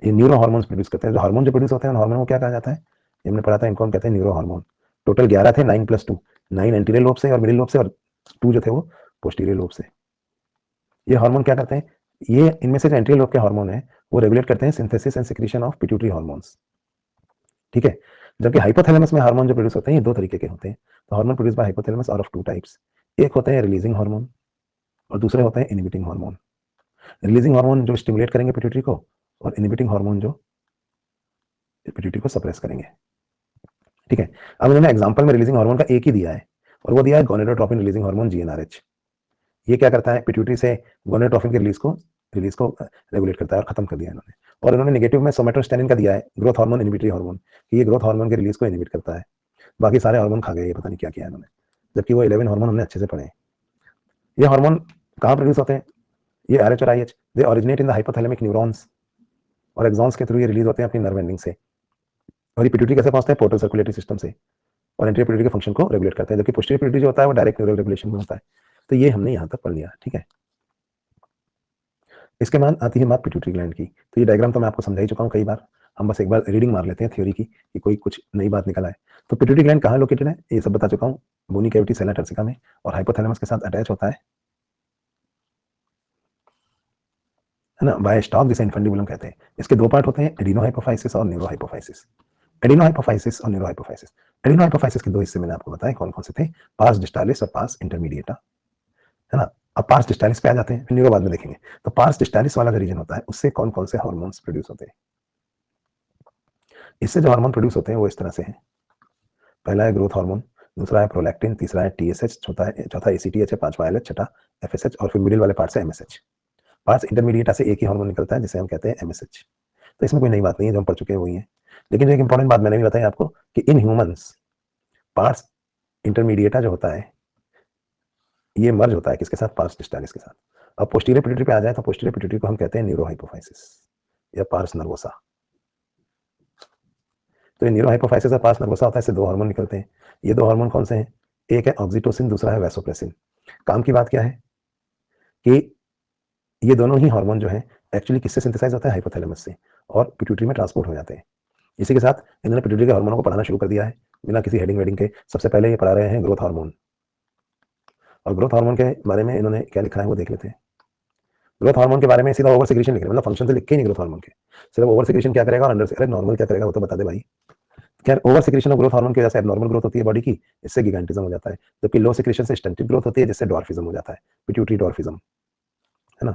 Speaker 1: ये न्यूरो हार्मोन्स प्रोड्यूस करते हैं। जो हार्मोन जो प्रोड्यूस होते हैं उन हार्मोन को क्या कहा जाता है, ये हमने पढ़ा था, इनको हम कहते हैं न्यूरो हार्मोन। टोटल 11 थे, 9+2, 9 एंटीरियर लोब से और मिडिल लोब से, और 2 जो थे वो पोस्टीरियर लोब से। ये हार्मोन क्या करते हैं, ये इनमें से जो एंटीरियर लोब के हार्मोन है वो रेगुलेट करते हैं synthesis and secretion of pituitary hormones, ठीक है। जबकि हाइपोथैलेमस में हार्मोन जो प्रोड्यूस होते हैं ये दो तरीके के होते हैं। तो hormone produce by hypothalamus are of two types, एक होते हैं रिलीजिंग हार्मोन और दूसरे होते हैं इनहिबिटिंग हार्मोन। रिलीजिंग हार्मोन जो स्टिमुलेट करेंगे पिट्यूटरी को, और इनहिबिटिंग हार्मोन जो पिट्यूटरी को सप्रेस करेंगे, ठीक है। अब उन्होंने एग्जांपल में रिलीजिंग हार्मोन का एक ही दिया है और वो दिया है गोनेडोट्रोपिन रिलीजिंग हार्मोन जीएनआरएच। ये क्या करता है, पिट्यूटरी से गोनेडोट्रोपिन के रिलीज को रेगुलेट करता है और खत्म कर दिया इन्होंने। और इन्होंने नेगेटिव में सोमेटोस्टेनिन का दिया है, ग्रोथ हार्मोन इनहिबिटरी हार्मोन, कि ये ग्रोथ हार्मोन के रिलीज को इनहिबिट करता है। बाकी सारे हार्मोन खा गए, ये पता नहीं क्या किया इन्होंने, जबकि वो 11 हार्मोन हमने अच्छे से पढ़े हैं। ये हार्मोन कहाँ प्रोड्यूस होते हैं, ये आरएच और IH, they originate in the hypothalamic neurons और एक्सॉन्स के थ्रू ये रिलीज होते हैं अपनी नर्व एंडिंग से। और ये पिट्यूटरी कैसे पहुंचते हैं, पोर्टल सर्कुलेटरी सिस्टम से, और एंटीरियर पिट्यूटरी के फंक्शन को रेगुलेट करते हैं, जबकि पोस्टीरियर पिट्यूटरी जो होता है वो डायरेक्ट न्यूरल रेगुलेशन में होता है। तो ये हमने यहाँ तक पढ़ लिया, ठीक है। इसके बाद आती है बात पिट्यूटरी ग्लैंड की। तो ये डायग्राम तो मैं आपको समझा ही चुका हूँ कई बार, हम बस एक बार रीडिंग मार लेते हैं थ्योरी की कि कोई कुछ नई बात निकल आए। तो पिट्यूटरी ग्लैंड कहाँ लोकेटेड है ये सब बता चुका हूँ, बोनी कैविटी सेला टर्सिका में, और हाइपोथैलेमस के साथ अटैच होता है ना, बाय स्टॉक, जिसे इन्फंडिबुलम कहते हैं। इसके दो पार्ट होते हैं, एडिनो हाइपोफाइसिस और न्यूरो हाइपोफाइसिस। एडिनो हाइपोफाइसिस और न्यूरो हाइपोफाइसिस। एडिनो हाइपोफाइसिस के दो हिस्से मैंने आपको बताए कौन कौन से थे, पार्स डिस्टालिस और पार्स इंटरमीडिएटा, है ना। अब पार्स डिस्टालिस पे आ जाते हैं, फिर न्यूरो बाद में देखेंगे। तो पार्स डिस्टालिस वाला जो रीजन होता है उससे कौन कौन से हार्मोन्स प्रोड्यूस होते हैं। इससे जो हार्मोन प्रोड्यूस होते हैं वो इस तरह से है, पहला है ग्रोथ हार्मोन, दूसरा है प्रोलैक्टिन, तीसरा है टीएसएच, चौथा एसीटीएच है, पांचवा एलएच, छठा एफएसएच, और फिर मिडिल वाले पार्ट से एमएसएच। पार्ट्स इंटरमीडिएट से एक ही हार्मोन निकलता है जिसे हम कहते हैं एमएसएच। तो इसमें कोई नई बात नहीं है, जो हम पढ़ चुके हैं वही है। लेकिन जो एक इंपॉर्टेंट बात मैंने भी बताई आपको कि इन ह्यूमंस पार्ट्स इंटरमीडिएटा जो होता है ये मर्ज होता है किसके साथ, पार्स डिस्टालिस के साथ। अब पोस्टीरियर पिट्यूटरी पे आ जाए तो पोस्टीरियर पिट्यूटरी को हम कहते हैं न्यूरो हाइपोफाइसिस या पार्स नर्वोसा। तो ये न्यूरो हाइपोफाइसिस और पार्स नर्वोसा होता है, इससे दो हार्मोन निकलते हैं। ये दो हार्मोन कौन से हैं, एक है ऑक्सीटोसिन, दूसरा है वैसोप्रेसिन। काम की बात क्या है कि ये दोनों ही हार्मोन जो है एक्चुअली किससे सिंथेसाइज होता है, हाइपोथैलेमस से, और पिट्यूटरी में ट्रांसपोर्ट हो जाते हैं। इसी के साथ इन्होंने पिट्यूटरी के हार्मोनों को पढ़ाना शुरू कर दिया है बिना किसी हेडिंग वेडिंग के। सबसे पहले ये पढ़ा रहे हैं ग्रोथ हार्मोन, और ग्रोथ हार्मोन के बारे में इन्होंने क्या लिखा है वो देख लेते हैं। ग्रोथ हार्मोन के बारे में सीधा ओवर सिक्रेशन लिख रहे हैं, मतलब फंक्शन से लिख के नहीं, ग्रोथ हार्मोन के सिर्फ ओवर सिक्रेशन क्या करेगा और अंडर से, अरे नॉर्मल क्या करेगा वो तो बता दे भाई। खैर, over secretion of growth hormone की वजह से एबनॉर्मल ग्रोथ होती है बॉडी की, इससे गिगांटिज्म हो जाता है, जबकि लो सिक्रेशन से स्टंटेड ग्रोथ होती है जिससे डॉर्फिज्म हो जाता है, पिट्यूटरी डॉर्फिज्म, है ना।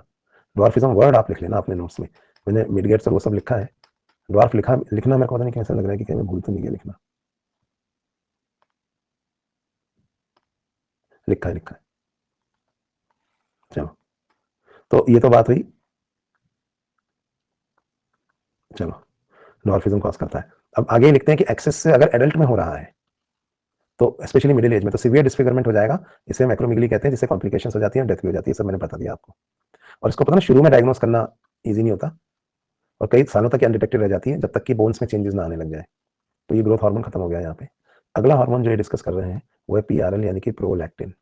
Speaker 1: डॉर्फिज्म वर्ड आप लिख लेना अपने नोट्स में, मैंने मिडगेट्स और वो सब लिखा है। डॉर्फ लिखना मेरे को पता नहीं कैसा लग रहा है कि मैं भूल तो नहीं गया लिखना। लिखा है, लिखा है। चलो, तो ये तो बात हुई। चलो, डॉर्फिज्म कॉज करता है। अब आगे लिखते हैं कि एक्सेस से अगर एडल्ट में हो रहा है तो स्पेशली मिडिल एज में तो सीवियर डिस्फिगरमेंट हो जाएगा। इसे मैक्रोमिगली कहते हैं, जिससे कॉम्प्लिकेशंस हो जाती है, डेथ भी हो जाती है। सब मैंने बता दिया आपको। और इसको पता ना, शुरू में डायग्नोस करना ईजी नहीं होता और कई सालों तक अनडिटेक्टेड रह जाती है जब तक कि बोन्स में चेंजेस ना आने लग जाए। तो ये ग्रोथ हार्मोन खत्म हो गया यहाँ पे। अगला हार्मोन जो ये डिस्कस कर रहे हैं वो है पीआरएल, यानी कि प्रोलैक्टिन।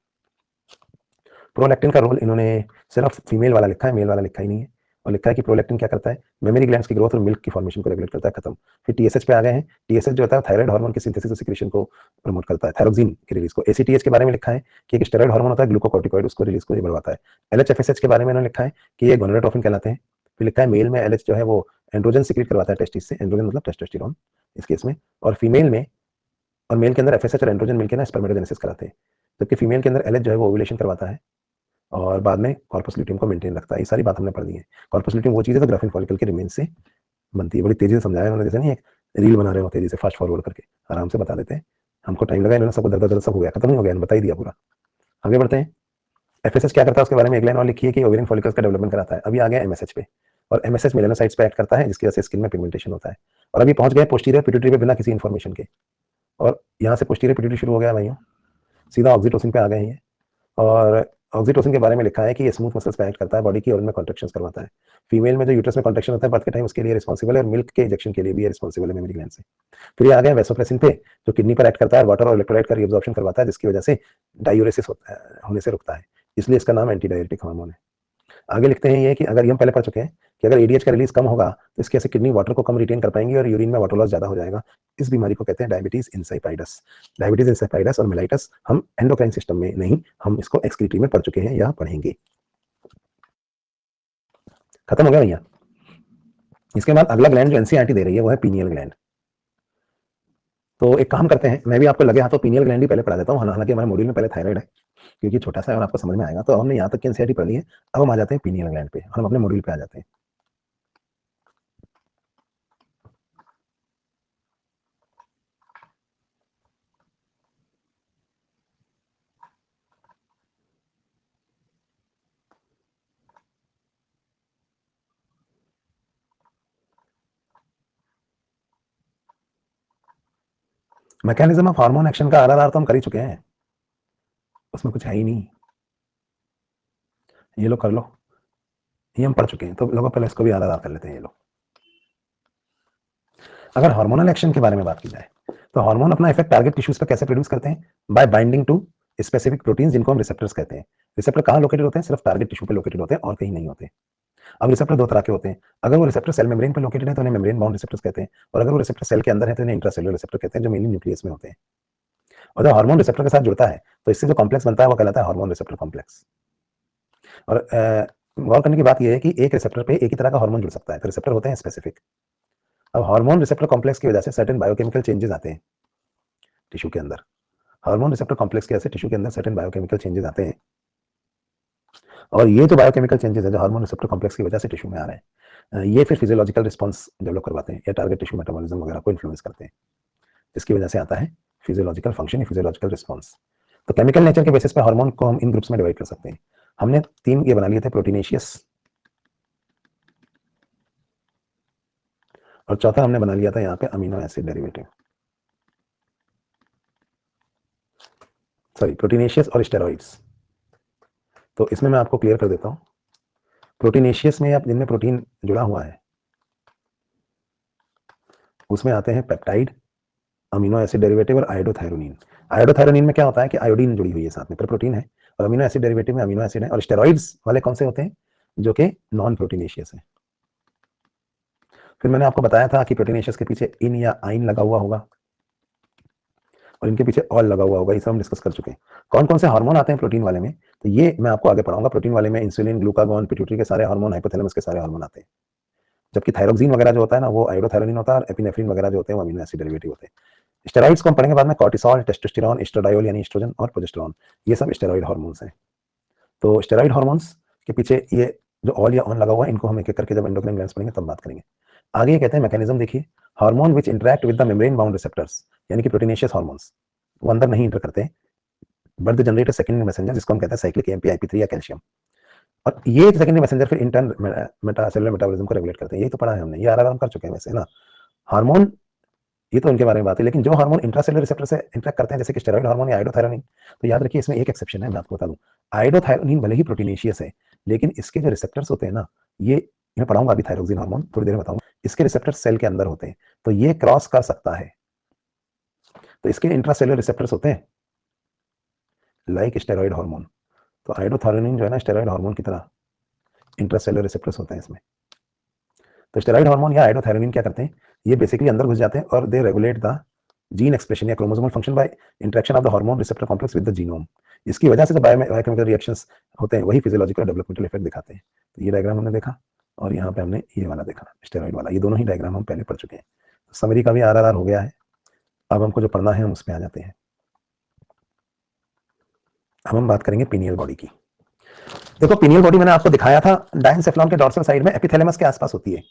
Speaker 1: प्रोलैक्टिन का रोल इन्होंने सिर्फ फीमेल वाला लिखा है, मेल वाला लिखा ही नहीं है। और लिखा है कि प्रोलैक्टिन क्या करता है, मेमोरी ग्लैंड्स की ग्रोथ और मिल्क की फॉर्मेशन को रेगुलेट करता है। खत्म। फिर टीएसएच पे आ गए हैं। टीएसएच जो होता है थायराइड हार्मोन की सिंथेसिस और सिक्रेशन को प्रमोट करता है, थायरोक्सिन की रिलीज को। एसीटीएच के बारे में लिखा है कि एक स्टेरॉइड हार्मोन होता है ग्लूकोकॉर्टिकॉइड, उसको रिलीज को ये बढ़वाता है। एलएचएफएसएच के बारे में इन्होंने लिखा है कि ये गोनाडोट्रोफिन कहलाते हैं। फिर लिखा है मेल में एलएच जो है वो एंड्रोजन सिक्रेट करवाता है टेस्टिस से, एंड्रोजन मतलब टेस्टोस्टेरोन इस केस में। और फीमेल में और मेल के अंदर एफएसएच और एंड्रोजन मिलकर ना स्पर्मेटोजेनेसिस कराते हैं, जबकि फीमेल के अंदर एलएच जो है वो ओव्यूलेशन करवाता है और बाद में कॉर्पस ल्यूटियम को मेंटेन रखता है। ये सारी बात हमने पढ़ दी है। कॉर्पस ल्यूटियम वो चीज़ है जो ग्राफिन फॉलिकल के रिमेन से बनती है। बड़ी तेजी से समझाया उन्होंने, जैसे नहीं एक रील बना रहे हो तेजी से फास्ट फॉरवर्ड करके आराम से बता देते हैं। हमको टाइम लगा, इन्होंने सबको दर्द दर्द सब हो गया, खत्म नहीं हो गया, बता ही दिया पूरा। आगे बढ़ते हैं। एफएसएच क्या करता है उसके बारे में एक लाइन और लिखी है कि ओवेरियन फॉलिकल्स का डेवलपमेंट कराता है। अभी आ गया एमएसएच पे। और एमएसएच मेलानोसाइट्स पे एक्ट करता है, जिसकी वजह से स्किन में पिगमेंटेशन होता है। और अभी पहुंच गए पोस्टीरियर पिट्यूटरी पे बिना किसी इन्फॉर्मेशन के। और यहाँ से पोस्टीरियर पिट्यूटरी शुरू हो गया भाइयों, सीधा ऑक्सीटोसिन पे आ गए हैं ये। और ऑक्सीटोसिन के बारे में लिखा है कि ये स्मूथ मसल्स पे एक्ट करता है बॉडी की और उनमें कॉन्ट्रेक्शंस करवाता है। फीमेल में जो यूट्रस में कॉन्ट्रेक्शन होता है बर्थ के टाइम, उसके लिए रिस्पॉन्सिबल है, और मिल्क के इंजेक्शन के लिए भी रिस्पॉन्सिबल है मेमोरी ग्लैंड से। फिर ये आ गया वेसोप्रेसिन पे, जो किडनी पर एक्ट करता है, वाटर और इलेक्ट्रोलाइट का रिअब्जॉर्प्शन करवाता है, जिसकी वजह से डायूरेसिस होने से रुकता है। इसलिए इसका नाम एंटी डायरेटिक हार्मोन है। आगे लिखते हैं ये कि अगर ये हम पहले पढ़ चुके हैं कि अगर एडीएच का रिलीज कम होगा तो इसके से किडनी वाटर को कम रिटेन कर पाएंगी और यूरिन में वाटर लॉस ज्यादा हो जाएगा। इस बीमारी को कहते हैं डायबिटीज इंसाइपाइडस। डायबिटीज इंसाइपाइडस और मेलाइटस हम एंडोक्राइन सिस्टम में नहीं, हम इसको एक्सक्रीटरी में पढ़ चुके हैं या पढ़ेंगे। खत्म हो गया भैया। इसके बाद अगला ग्लैंड जो एनसीईआरटी दे रही है वो है पीनियल ग्लैंड। तो एक काम करते हैं, मैं भी आपको लगे हाथों पीनियल ग्लैंड ही पहले पढ़ा देता हूँ। हालांकि हमारे मॉड्यूल में पहले थायराइड है, क्योंकि छोटा सा है और आपको समझ में आएगा। तो हमने यहाँ तक की एनसीईआरटी पढ़ ली है, अब हम आ जाते हैं पीनियल ग्लैंड पे, हम अपने मॉड्यूल पे आ जाते हैं। मैकेनिज्म ऑफ हार्मोन एक्शन का आरआरआर तो हम कर ही चुके हैं, उसमें कुछ है ही नहीं, ये लोग कर लो, ये हम पढ़ चुके हैं। तो लोगों पहले इसको भी आरआरआर कर लेते हैं ये लोग। अगर हार्मोनल एक्शन के बारे में बात की जाए तो हार्मोन अपना इफेक्ट टारगेट टिश्यूज पर कैसे प्रोड्यूस करते हैं, by binding to specific protein जिनको हम रिसेप्टर्स कहते हैं। रिसेप्टर कहाँ लोकेटेड होते हैं, सिर्फ टारगेट टिश्यू पे लोकेटेड होते हैं और कहीं नहीं होते। अब रिसेप्टर दो तरह के होते हैं। अगर वो रिसेप्टर सेल मेम्ब्रेन पर लोकेटेड है तो उन्हें मेम्ब्रेन बाउंड रिसेप्टर्स कहते हैं, और अगर वो रिसेप्टर सेल के अंदर है तो इन्हें इंट्रासेलुलर रिसेप्टर कहते हैं, जो मेनली न्यूक्लियस में होते हैं। और जब हार्मोन रिसेप्टर के साथ जुड़ता है तो इससे जो कॉम्प्लेक्स बनता है वो कहलाता है हार्मोन रिसेप्टर कॉम्प्लेक्स। और गौर करने की बात यह है कि एक रिसेप्टर पे एक ही तरह का हार्मोन जुड़ सकता है, तो रिसेप्टर होते हैं स्पेसिफिक। अब हार्मोन रिसेप्टर कॉम्प्लेक्स की वजह से सर्टेन बायोकेमिकल चेंजेस आते हैं टिश्यू के अंदर। हार्मोन रिसेप्टर कॉम्प्लेक्स के ऐसे टिश्यू के अंदर सर्टेन बायोकेमिकल चेंजेस आते हैं, और ये जो बायोकेमिकल चेंजेस है जो हार्मोन रिसेप्टर कॉम्प्लेक्स की वजह से टिश्यू में आ रहे हैं, ये फिर फिजियोलॉजिकल रिस्पॉन्स डेवलप करवाते हैं या टारगेट टिश्यू मेटाबॉलिज्म वगैरह को इन्फ्लुएंस करते हैं, जिसकी वजह से आता है फिजियोलॉजिकल फंक्शन या फिजियोलॉजिकल रिस्पॉन्स। तो केमिकल नेचर के बेसिस पे हार्मोन को हम इन ग्रुप्स में डिवाइड कर सकते हैं। हमने तीन ये बना लिए थे, प्रोटीनेशियस, और चौथा हमने बना लिया था यहाँ पे amino acid derivative, sorry proteinaceous और स्टेरॉइड्स। तो इसमें मैं आपको क्लियर कर देता हूँ। प्रोटीनेशियस में आप जिनमें प्रोटीन जुड़ा हुआ है उसमें आते हैं पेप्टाइड, अमीनो एसिड डेरिवेटिव और आयोडोथायरोनिन। आयोडोथायरोनिन में क्या होता है कि आयोडीन जुड़ी हुई है साथ में, पर प्रोटीन है। और अमीनो एसिड डेरिवेटिव में अमीनो एसिड है। और स्टेरॉइड्स वाले कौन से होते हैं, जो कि नॉन प्रोटीनेशियस है। फिर मैंने आपको बताया था कि प्रोटीनेशियस के पीछे इन या आइन लगा हुआ होगा और इनके पीछे ऑल लगा हुआ होगा, ये सब हम डिस्कस कर चुके हैं। कौन कौन से हार्मोन आते हैं प्रोटीन वाले में, तो ये मैं आपको आगे पढ़ाऊंगा। प्रोटीन वाले में इंसुलिन, ग्लूकागॉन, पिट्यूटरी के सारे हार्मोन, हाइपोथैलेमस के सारे हार्मोन आते हैं। जबकि थायरोक्सिन वगैरह जो होता है ना वो आयोडोथायरोनिन होता है, और एपिनेफ्रिन वगैरह जो होते हैं वो अमीनो एसिड डेरिवेटिव होते हैं। स्टेरॉइड्स को हम पढ़ेंगे बाद में, कॉर्टिसोल, टेस्टोस्टेरोन, एस्ट्राडायोल यानी एस्ट्रोजन और प्रोजेस्टेरोन, ये सब स्टेरॉइड हार्मोन्स हैं। तो स्टेरॉइड हार्मोन्स के पीछे ये जो ऑल या ऑन लगा हुआ है, इनको हम एक एक करके जब एंडोक्राइन ग्लैंड्स पढ़ेंगे तब बात करेंगे। आगे ये कहते हैं मैकेनिज्म देखिए, hormone which interact with the membrane bound receptors, यानी कि प्रोटीनेशियस हार्मोन्स वो अंदर नहीं इंटर करते, but they generate a secondary messenger जिसको हम कहते हैं साइक्लिक एएमपी IP3 या कैल्शियम। और ये सेकेंडरी मैसेंजर फिर इंटर्न मेटासेलुलर मेटाबॉलिज्म को रेगुलेट करते हैं। यही तो पढ़ा है हमने, ये आर हम कर चुके हैं वैसे ना। हार्मोन, ये तो इनके बारे में बात है, लेकिन जो हार्मोन इंट्रासेलुलर रिसेप्टर से इंटरेक्ट करते हैं जैसे कि स्टेरॉइड हार्मोन या आइडोथायरोनिन, तो याद रखिए इसमें एक एक्सेप्शन है, मैं आपको बता दूं। आइडोथायरोनिन भले ही प्रोटीनेशियस है, लेकिन इसके जो रिसेप्टर्स होते हैं ना, ये मैं पढ़ाऊंगा अभी थायरोक्सिन हार्मोन थोड़ी देर में बताऊंगा, इसके रिसेप्टर्स सेल के अंदर होते हैं, तो ये क्रॉस कर सकता है। तो इसके इंट्रासेलुलर रिसेप्टर्स होते हैं लाइक स्टेरॉइड हार्मोन। तो आइडोथायरोनिन जो है ना, स्टेरॉइड हार्मोन की तरह इंट्रासेलुलर रिसेप्टर्स होते हैं इसमें। तो स्टेरॉइड हार्मोन या आइडोथायरोनिन क्या करते हैं, ये बेसिकली अंदर घुस जाते हैं और दे रेगुलेट द जीन एक्सप्रेशन या chromosomal function by interaction of the hormone receptor complex with the genome. इसकी वजह से जो बायोकेमिकल रिएक्शंस होते हैं वही फिजियोलॉजिकल डेवलपमेंटल इफेक्ट दिखाते हैं। तो ये डायग्राम हमने देखा और यहाँ पे हमने ये वाला देखा स्टेरॉइड वाला, ये दोनों ही डायग्राम हम पहले पढ़ चुके हैं। समरी का भी RRR हो गया है। अब हमको जो पढ़ना है हम उस पर आ जाते हैं। अब हम बात करेंगे पीनियल बॉडी की। देखो पीनियल बॉडी मैंने आपको दिखाया था, डायनसेफ्लॉन के डॉर्सल साइड में एपिथैलेमस के आसपास होती है।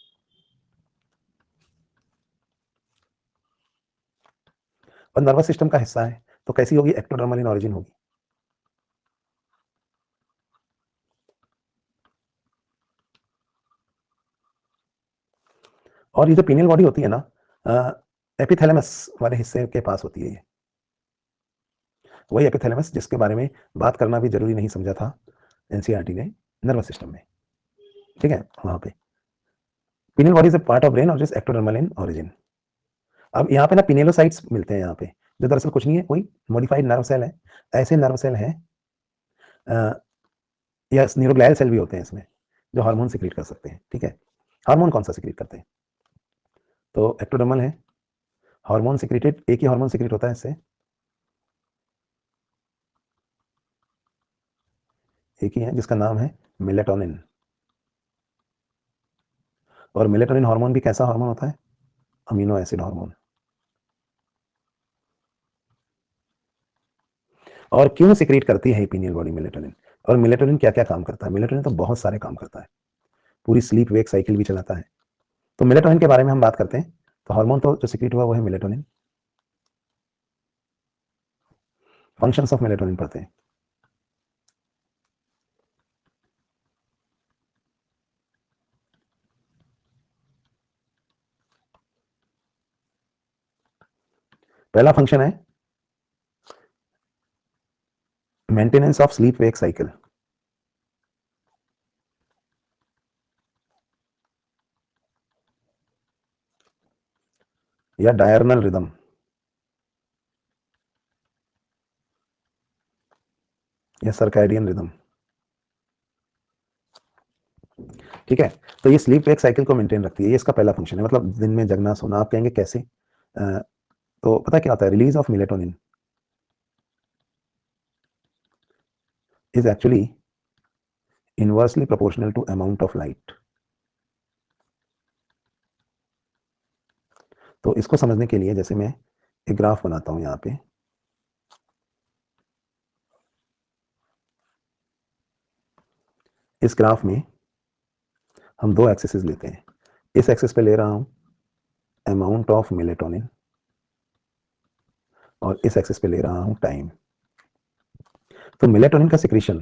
Speaker 1: और नर्वस सिस्टम का हिस्सा है, तो कैसी होगी, एक्टोडर्मल इन ऑरिजिन होगी। और ये जो पीनियल बॉडी होती है ना, एपिथैलेमस वाले हिस्से के पास होती है ये, वही एपिथैलेमस जिसके बारे में बात करना भी जरूरी नहीं समझा था एनसीईआरटी ने नर्वस सिस्टम में, ठीक है। वहां पे pineal body is a part of brain और इज एक्टोडर्मल इन ऑरिजिन। अब यहाँ पे ना पिनेलोसाइट्स मिलते हैं यहाँ पे, जो दरअसल कुछ नहीं है, कोई मॉडिफाइड नर्व सेल है। ऐसे नर्व सेल हैं या न्यूरोग्लायल सेल भी होते हैं इसमें, जो हार्मोन सिक्रीट कर सकते हैं, ठीक है। हार्मोन कौन सा सिक्रीट करते हैं, तो एक्टोडर्मल है, हार्मोन सिक्रीटेड, एक ही हार्मोन सिक्रीट होता है इससे, एक ही है जिसका नाम है मेलेटोनिन। और मेलेटोनिन हार्मोन भी कैसा हार्मोन होता है, अमीनो एसिड हार्मोन। और क्यों सिक्रीट करती है पीनियल बॉडी मेलेटोनिन, और मेलेटोनिन क्या क्या काम करता है, मेलेटोनिन तो बहुत सारे काम करता है, पूरी स्लीप वेक साइकिल भी चलाता है। तो मेलेटोनिन के बारे में हम बात करते हैं, तो हार्मोन तो जो सिक्रीट हुआ वो है मेलेटोनिन। फंक्शंस ऑफ मेलेटोनिन पढ़ते हैं। पहला फंक्शन है maintenance of sleep wake cycle, या डायर्नल रिदम, या सर्कैडियन रिदम, ठीक है। तो ये स्लीप वेक साइकिल को मेंटेन रखती है, ये इसका पहला फंक्शन है, मतलब दिन में जगना सोना। आप कहेंगे कैसे, तो पता क्या होता है, release of melatonin is actually inversely proportional to amount of light. तो इसको समझने के लिए जैसे मैं एक ग्राफ बनाता हूं यहाँ पे, इस ग्राफ में हम दो एक्सेस लेते हैं। इस एक्सेस पे ले रहा हूं अमाउंट ऑफ मेलेटोनिन और इस एक्सेस पे ले रहा हूं टाइम। तो मेलेटोनिन का सिक्रीशन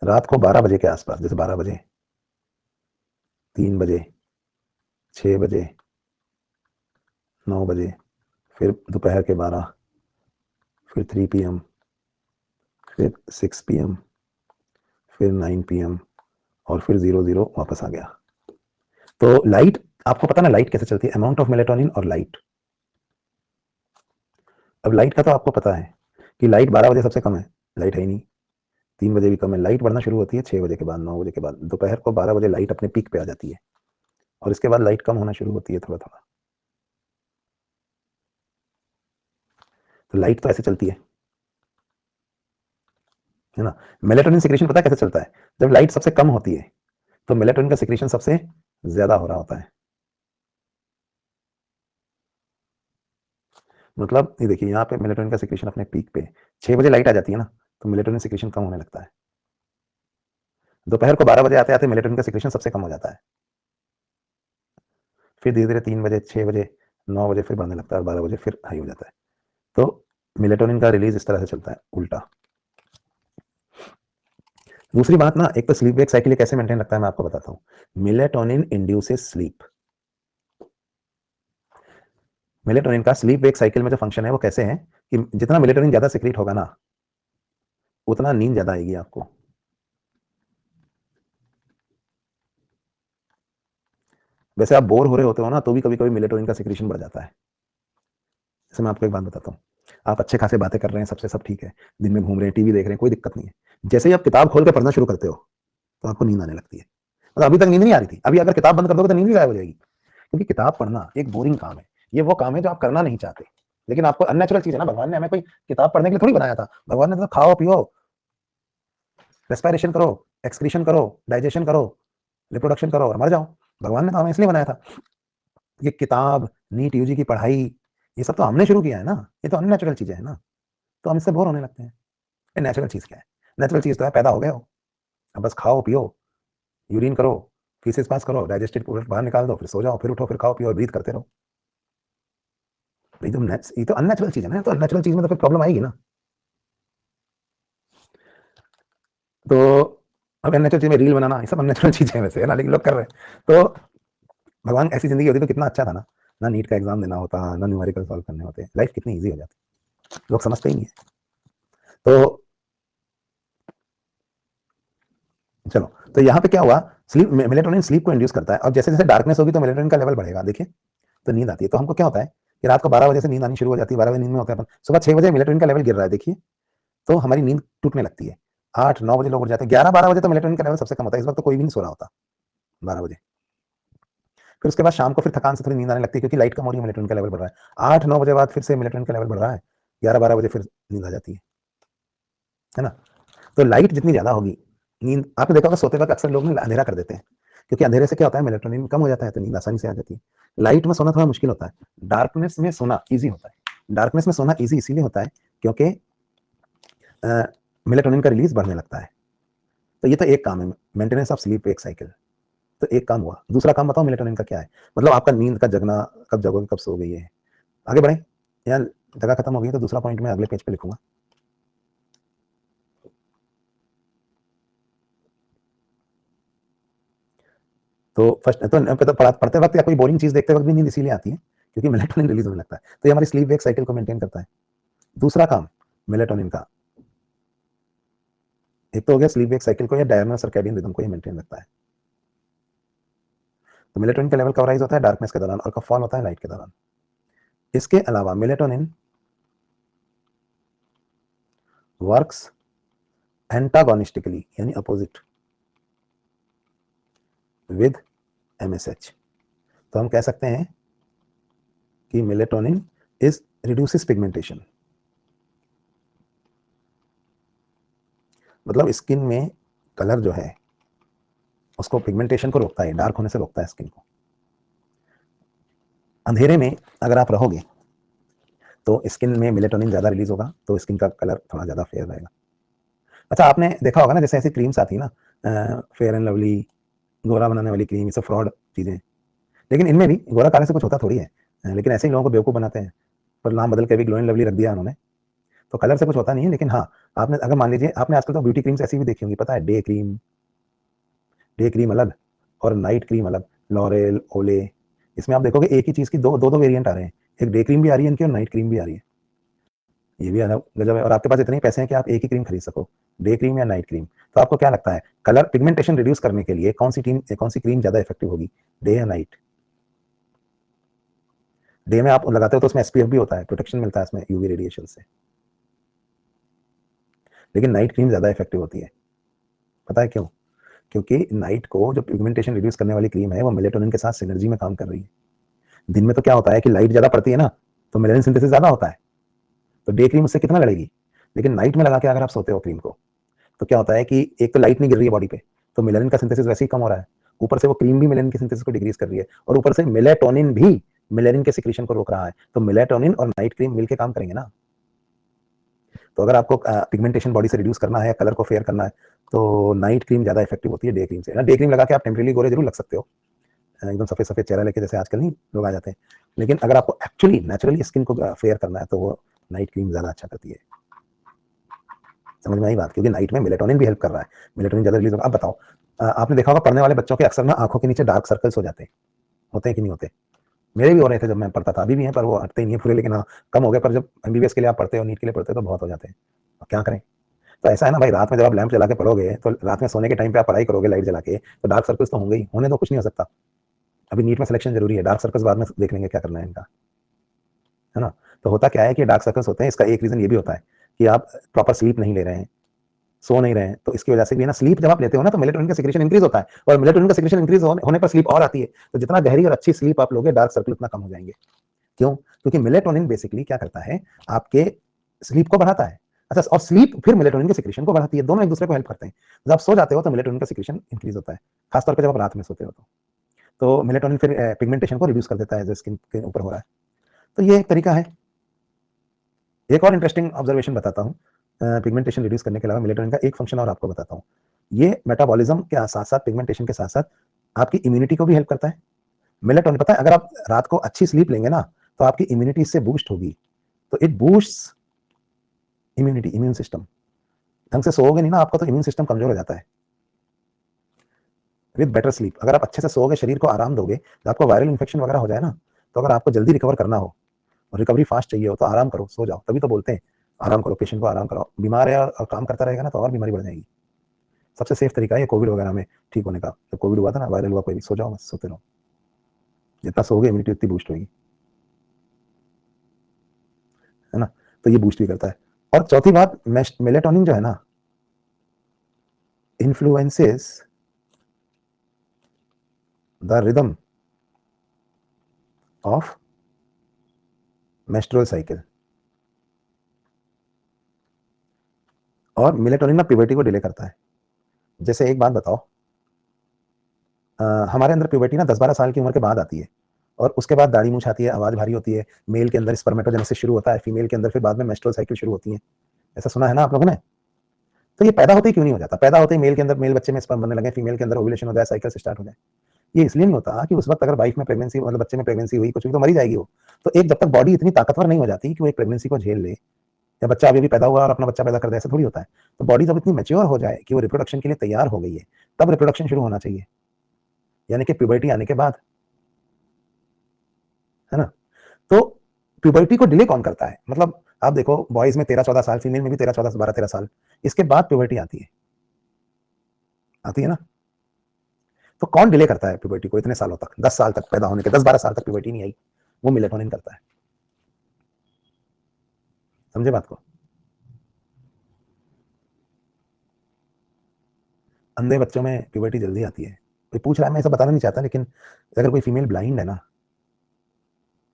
Speaker 1: रात को 12 बजे के आसपास, जैसे 12 बजे, 3 बजे, 6 बजे, 9 बजे, फिर दोपहर के 12, फिर 3 PM, फिर 6 PM, फिर 9 PM, और फिर 00 वापस आ गया। तो लाइट, आपको पता ना लाइट कैसे चलती है, अमाउंट ऑफ मेलेटोनिन और लाइट। अब लाइट का तो आपको पता है कि लाइट 12 बजे सबसे कम है, लाइट है ही नहीं। 3 बजे भी कम है, लाइट बढ़ना शुरू होती है 6 बजे के बाद, 9 बजे के बाद, दोपहर को 12 बजे लाइट अपने पीक पे आ जाती है, और इसके बाद लाइट कम होना शुरू होती है थोड़ा थोड़ा। तो लाइट तो ऐसे चलती है ना। मेलेटोनिन सिक्रेशन पता है कैसे चलता है, जब लाइट सबसे कम होती है तो मेलेटोनिन का सिक्रेशन सबसे ज्यादा हो रहा होता है। मतलब ये देखिए यहाँ पे मेलेटोनिन का सिक्रेशन अपने पीक पे, 6 बजे लाइट आ जाती है ना, तो मेलेटोनिन सिक्रेशन कम होने लगता है। दोपहर को 12 बजे आते आते मेलेटोनिन का सिक्रेशन सबसे कम हो जाता है, फिर धीरे धीरे 3 बजे, 6 बजे, 9 बजे फिर बढ़ने लगता है, और 12 बजे फिर हाई हो जाता है। तो मेलेटोनिन का रिलीज इस तरह से चलता है, उल्टा। दूसरी बात ना, एक तो स्लीप वेक साइकिल कैसे मेंटेन रखता है मैं आपको बताता हूं। Melatonin induces sleep. मेलेटोनिन का स्लीप वेक साइकिल में जो फंक्शन है वो कैसे है कि जितना मेलेटोनिन ज्यादा सिक्रीट होगा ना, उतना नींद ज्यादा आएगी आपको। वैसे आप बोर हो रहे होते हो ना, तो भी कभी कभी मेलेटोनिन का सिक्रीशन बढ़ जाता है। जैसे मैं आपको एक बात बताता हूँ, आप अच्छे खासे बातें कर रहे हैं सबसे, सब ठीक है, दिन में घूम रहे हैं, टीवी देख रहे हैं, कोई दिक्कत नहीं है। जैसे ही आप किताब खोल के पढ़ना शुरू करते हो, तो आपको नींद आने लगती है। मतलब अभी तक नींद नहीं आ रही थी, अभी अगर किताब बंद कर दोगे तो नींद भी गायब हो जाएगी। क्योंकि किताब पढ़ना एक बोरिंग काम है। ये वो काम है जो आप करना नहीं चाहते, लेकिन आपको अननेचुरल चीज है ना। भगवान ने हमें कोई किताब पढ़ने के लिए थोड़ी बनाया था। भगवान ने तो खाओ पियो, रेस्पिरेशन करो, एक्सक्रीशन करो, डाइजेशन करो, रिप्रोडक्शन करो और मर जाओ। भगवान ने तो हमें इसलिए बनाया था। ये किताब, नीट यूजी की पढ़ाई, ये सब तो हमने शुरू किया है ना। ये तो अननेचुरल चीजें हैं ना, तो हम इससे बोर होने लगते हैं। ये नेचुरल चीज क्या है? नेचुरल चीज तो है, पैदा हो गए हो, अब बस खाओ पियो, यूरिन करो, फीसेस पास करो, डाइजेस्टिव प्रोडक्ट बाहर निकाल दो, फिर सो जाओ, फिर उठो, फिर खाओ पियो और ब्रीथ करते रहो। ये तो अननेचुरल चीज है ना, तो अननेचुरल चीज में तो फिर प्रॉब्लम आएगी ना। तो अब अननेचुरल चीज में रील बनाना, ये सब अननेचुरल चीजें हैं वैसे, है ना, लेकिन लोग कर रहे हैं। तो भगवान ऐसी जिंदगी होती तो कितना अच्छा था ना। ना नीट का एग्जाम देना होता, ना न्यूमेरिकल सॉल्व करने होते, लाइफ कितनी ईजी हो जाती। लोग समझते ही नहीं है। तो चलो, तो यहाँ पे क्या हुआ, स्लीप, मेलेटोनिन स्लीप को इंड्यूस करता है, और जैसे जैसे डार्कनेस होगी तो मेलेटोनिन का लेवल बढ़ेगा। देखिए, तो नींद आती है। तो हमको क्या होता है कि रात को 12 बजे से नींद आनी शुरू हो जाती है, 12 बजे नींद में होता है अपन, सुबह 6 बजे मेलेटोनिन का लेवल गिर रहा है, देखिए, तो हमारी नींद टूटने लगती है। 8-9 बजे लोग उठ जाते हैं, 11-12 बजे तो मेलेटोनिन का लेवल सबसे कम होता है, इस वक्त तो कोई भी नहीं सो रहा होता 12 बजे। फिर उसके बाद शाम को फिर थकान से थोड़ी नींद आने लगती है, क्योंकि लाइट कम हो रही है, मेलेटोनिन का लेवल बढ़ रहा है। 8-9 बजे बाद फिर से मेलेटोनिन का लेवल बढ़ रहा है, 11-12 बजे फिर नींद आ जाती है ना। तो लाइट जितनी ज्यादा होगी, नींद, आपने देखा होगा सोते वक्त अक्सर लोग ना अंधेरा कर देते हैं, क्योंकि अंधेरे से क्या होता है, मेलेटोनिन कम हो जाता है, तो नींद आसानी से आ जाती है। लाइट में सोना थोड़ा मुश्किल होता है, डार्कनेस में सोना इजी होता है। डार्कनेस में सोना इजी इसीलिए होता है क्योंकि मेलेटोनिन का रिलीज बढ़ने लगता है। तो ये तो एक काम है, maintenance of sleep wake cycle. तो एक काम हुआ, दूसरा काम बताओ मेलेटोनिन का क्या है। मतलब आपका नींद का जगना, कब जगोगे, कब सो गई है। आगे बढ़े, यार जगह खत्म हो गई तो दूसरा पॉइंट मैं अगले पेज पे लिखूंगा। तो फर्स्ट तो पढ़ते वक्त या कोई बोरिंग चीज देखते वक्त भी नींद इसीलिए आती है क्योंकि मेलेटोनिन रिलीज होने लगता है। तो ये हमारी स्लीप वेक साइकिल को मेंटेन करता है। दूसरा काम मेलेटोनिन का, एक तो हो गया स्लीप वेक साइकिल को या डायर्नल सर्कैडियन रिदम को ये मेंटेन रखता है। तो मेलेटोनिन का लेवल कब राइज होता है, डार्कनेस के दौरान, और कब फॉल होता है, लाइट के दौरान। इसके अलावा मेलेटोनिन वर्क्स एंटागोनिस्टिकली, यानी अपोजिट, विद एमएसएच। तो हम कह सकते हैं कि मेलेटोनिन इज रिड्यूसेस पिगमेंटेशन। मतलब स्किन में कलर जो है उसको, पिगमेंटेशन को रोकता है, डार्क होने से रोकता है स्किन को। अंधेरे में अगर आप रहोगे तो स्किन में मेलेटोनिन ज्यादा रिलीज होगा, तो स्किन का कलर थोड़ा ज्यादा फेयर रहेगा। अच्छा, आपने देखा होगा ना, जैसे ऐसी क्रीम्स आती है ना, फेयर एंड लवली, गोरा बनाने वाली क्रीम, ये सब फ्रॉड चीजें। लेकिन इनमें भी गोरा काले से कुछ होता थोड़ी है, लेकिन ऐसे ही लोगों को बेवकूफ बनाते हैं। पर नाम बदल के भी ग्लो एंड लवली रख दिया उन्होंने। तो कलर से कुछ होता नहीं है, लेकिन हाँ, आपने अगर मान लीजिए, आपने आजकल तो ब्यूटी क्रीम्स ऐसी भी देखी होंगी, पता है, डे क्रीम अलग और नाइट क्रीम अलग, लॉरेल, ओले। इसमें आप देखोगे एक ही चीज की दो दो दो वेरिएंट आ रहे हैं, एक डे क्रीम भी आ रही है इनकी और नाइट क्रीम भी आ रही है। ये भी अलग गजब है। और आपके पास इतने पैसे हैं कि आप एक ही क्रीम खरीद सको, डे क्रीम या नाइट क्रीम। तो आपको क्या लगता है, कलर पिगमेंटेशन रिड्यूस करने के लिए कौन सी क्रीम ज्यादा इफेक्टिव होगी, डे या नाइट? डे में आप लगाते हो तो उसमें एसपीएफ भी होता है, प्रोटेक्शन मिलता है इसमें यूवी रेडिएशन से, लेकिन नाइट क्रीम ज्यादा इफेक्टिव होती है। पता है क्यों? क्योंकि नाइट को जो पिगमेंटेशन रिड्यूस करने वाली क्रीम है वो मेलेटोनिन के साथ सिनर्जी में काम कर रही है। दिन में तो क्या होता है कि लाइट ज्यादा पड़ती है ना, तो मेलेनिन सिंथेसिस ज्यादा होता है, तो डे क्रीम उससे कितना लड़ेगी। लेकिन नाइट में लगा के अगर आप सोते हो क्रीम को, तो क्या होता है कि एक तो लाइट नहीं गिर रही है बॉडी पे, तो मेलेनिन का सिंथेसिस वैसे ही कम हो रहा है, ऊपर से वो क्रीम भी मेलेनिन की सिंथेसिस को डिक्रीज कर रही है, और ऊपर से मेलेटोनिन भी मेलेनिन के सिक्रीशन को रोक रहा है। तो मेलेटोनिन और नाइट क्रीम मिलकर काम करेंगे ना। तो अगर आपको पिगमेंटेशन बॉडी से रिड्यूस करना है, कलर को फेयर करना है, तो नाइट क्रीम ज्यादा इफेक्टिव होती है डे क्रीम से ना। डे क्रीम लगा के आप टेम्परेरी गोरे जरूर लग सकते हो, एकदम सफेद सफेद चेहरा लेके, जैसे आजकल नहीं लोग आ जाते हैं। लेकिन अगर आपको एक्चुअली नेचुरली स्किन को फेयर करना है, तो वो नाइट क्रीम ज्यादा अच्छा करती है। समझ में आई बात? क्योंकि नाइट में मेलेटोनिन भी हेल्प कर रहा है, मेलेटोनिन ज्यादा रिलीज होगा। अब बताओ, आपने देखा होगा पढ़ने वाले बच्चों के अक्सर ना आंखों के नीचे डार्क सर्कल्स हो जाते हैं, होते हैं कि नहीं होते? मेरे भी हो रहे थे जब मैं पढ़ता था, अभी भी हैं, पर वो हटते नहीं है पूरे, लेकिन हाँ कम हो गए। पर जब एमबीबीएस के लिए आप पढ़ते हो, नीट के लिए पढ़ते हो, तो बहुत हो जाते हैं। अब क्या करें? तो ऐसा है ना भाई, रात में जब आप लैंप जला के पढ़ोगे, तो रात में सोने के टाइम पे आप पढ़ाई करोगे लाइट जला के, तो डार्क सर्कल्स तो होंगे ही, होने तो कुछ नहीं हो सकता। अभी नीट में सिलेक्शन जरूरी है, डार्क सर्कल्स बाद में देख लेंगे क्या करना है इनका, है ना? तो होता क्या है कि डार्क सर्कल्स होते हैं, इसका एक रीजन ये भी होता है कि आप प्रॉपर स्लीप नहीं ले रहे हैं, सो नहीं रहे हैं, तो इसकी वजह से भी है ना, स्लीप जब आप लेते हो ना, तो मेलेटोनिन का सिक्रेशन इंक्रीज होता है, और मेलेटोनिन का सिक्रेशन इंक्रीज होने पर स्लीप और आती है। तो जितना गहरी और अच्छी स्लीप आप लोगे, डार्क सर्कल उतना कम हो जाएंगे। क्यों? क्योंकि मेलेटोनिन बेसिकली क्या करता है, आपके स्लीप को बढ़ाता है। अच्छा, और स्लीप फिर मेलेटोनिन के सिक्रेशन को बढ़ाती है, दोनों एक दूसरे को हेल्प करते हैं। जब आप सो जाते हो तो मेलेटोनिन का सिक्रेशन इंक्रीज होता है, खासतौर पर जब आप रात में सोते हो तो मेलेटोनिन फिर पिगमेंटेशन को रिड्यूस कर देता है, जो स्किन के ऊपर हो रहा है। तो ये एक तरीका है। एक और इंटरेस्टिंग ऑब्जर्वेशन बताता हूँ, पिगमेंटेशन रिड्यूस करने के अलावा मेलेटोनिन का एक फंक्शन और आपको बताता हूँ। ये मेटाबॉलिज्म के साथ साथ, पिगमेंटेशन के साथ साथ, आपकी इम्यूनिटी को भी हेल्प करता है। मेलेटोनिन, पता है, अगर आप रात को अच्छी स्लीप लेंगे ना, तो आपकी इम्यूनिटी इससे बूस्ट होगी। तो it boost immunity, immune system. ढंग से सोओगे नहीं ना आपका, तो इम्यून सिस्टम कमजोर हो जाता है। विद बेटर स्लीप, अगर आप अच्छे से सोओगे, शरीर को आराम दोगे, तो आपको वायरल इन्फेक्शन वगैरह हो जाए ना, तो अगर आपको जल्दी रिकवर करना हो और रिकवरी फास्ट चाहिए हो, तो आराम करो, सो जाओ। तभी तो बोलते हैं आराम करो, पेशेंट को आराम कराओ। बीमार है और काम करता रहेगा ना, तो और बीमारी बढ़ जाएगी। सबसे सेफ तरीका है ये कोविड वगैरह में ठीक होने का। जब कोविड हुआ था ना, वायरल हुआ, कोई भी, सो जाओ, बस सोते रहो, जितना सोओगे इम्यूनिटी उतनी बूस्ट होगी, है ना? तो ये बूस्ट भी करता है। और चौथी बात, मेलेटोनिन जो है ना, influences the rhythm of menstrual cycle. और मेलेटोनिन ना प्यूबर्टी को डिले करता है। जैसे एक बात बताओ, हमारे अंदर प्यूबर्टी ना 10-12 साल की उम्र के बाद आती है, और उसके बाद दाढ़ी मूछ आती है, आवाज भारी होती है, मेल के अंदर स्पर्मेटोजेनेसिस शुरू होता है, फीमेल के अंदर फिर बाद में मेस्ट्रुअल साइकिल शुरू होती है। ऐसा सुना है ना आप लोगों ने? तो ये पैदा होते ही क्यों नहीं हो जाता? पैदा होते ही मेल के अंदर, मेल बच्चे में स्पर्म बनने लगे, फीमेल के अंदर ओव्यूलेशन हो जाए, साइकिल से स्टार्ट हो जाए। ये इसलिए नहीं होता कि उस वक्त अगर वाइफ में प्रेगनेंसी, मतलब बच्चे में प्रेगनेंसी हुई, कुछ भी, तो मरी जाएगी वो। तो एक, जब तक बॉडी इतनी ताकतवर नहीं हो जाती कि वो एक प्रेगनेंसी को झेल ले, या बच्चा अभी भी पैदा हुआ और अपना बच्चा पैदा कर दे, ऐसा थोड़ी होता है। तो बॉडी जब इतनी मेच्योर हो जाए कि वो रिप्रोडक्शन के लिए तैयार हो गई है, तब रिप्रोडक्शन शुरू होना चाहिए, यानी कि प्यूबर्टी आने के बाद, है ना? तो प्यूबर्टी को डिले कौन करता है? मतलब आप देखो, बॉयज में 13-14 साल, फीमेल में भी 13-14, 12-13 साल, इसके बाद प्यूबर्टी आती है, आती है ना? तो कौन डिले करता है प्यूबर्टी को इतने सालों तक, 10 साल तक पैदा होने के, 10-12 साल तक प्यूबर्टी नहीं आई? वो मेलेटोनिन करता है। समझे बात को? अंधे बच्चों में प्यूबर्टी जल्दी आती है। कोई पूछ रहा है, मैं ऐसा बताना नहीं चाहता, लेकिन अगर कोई फीमेल ब्लाइंड है ना,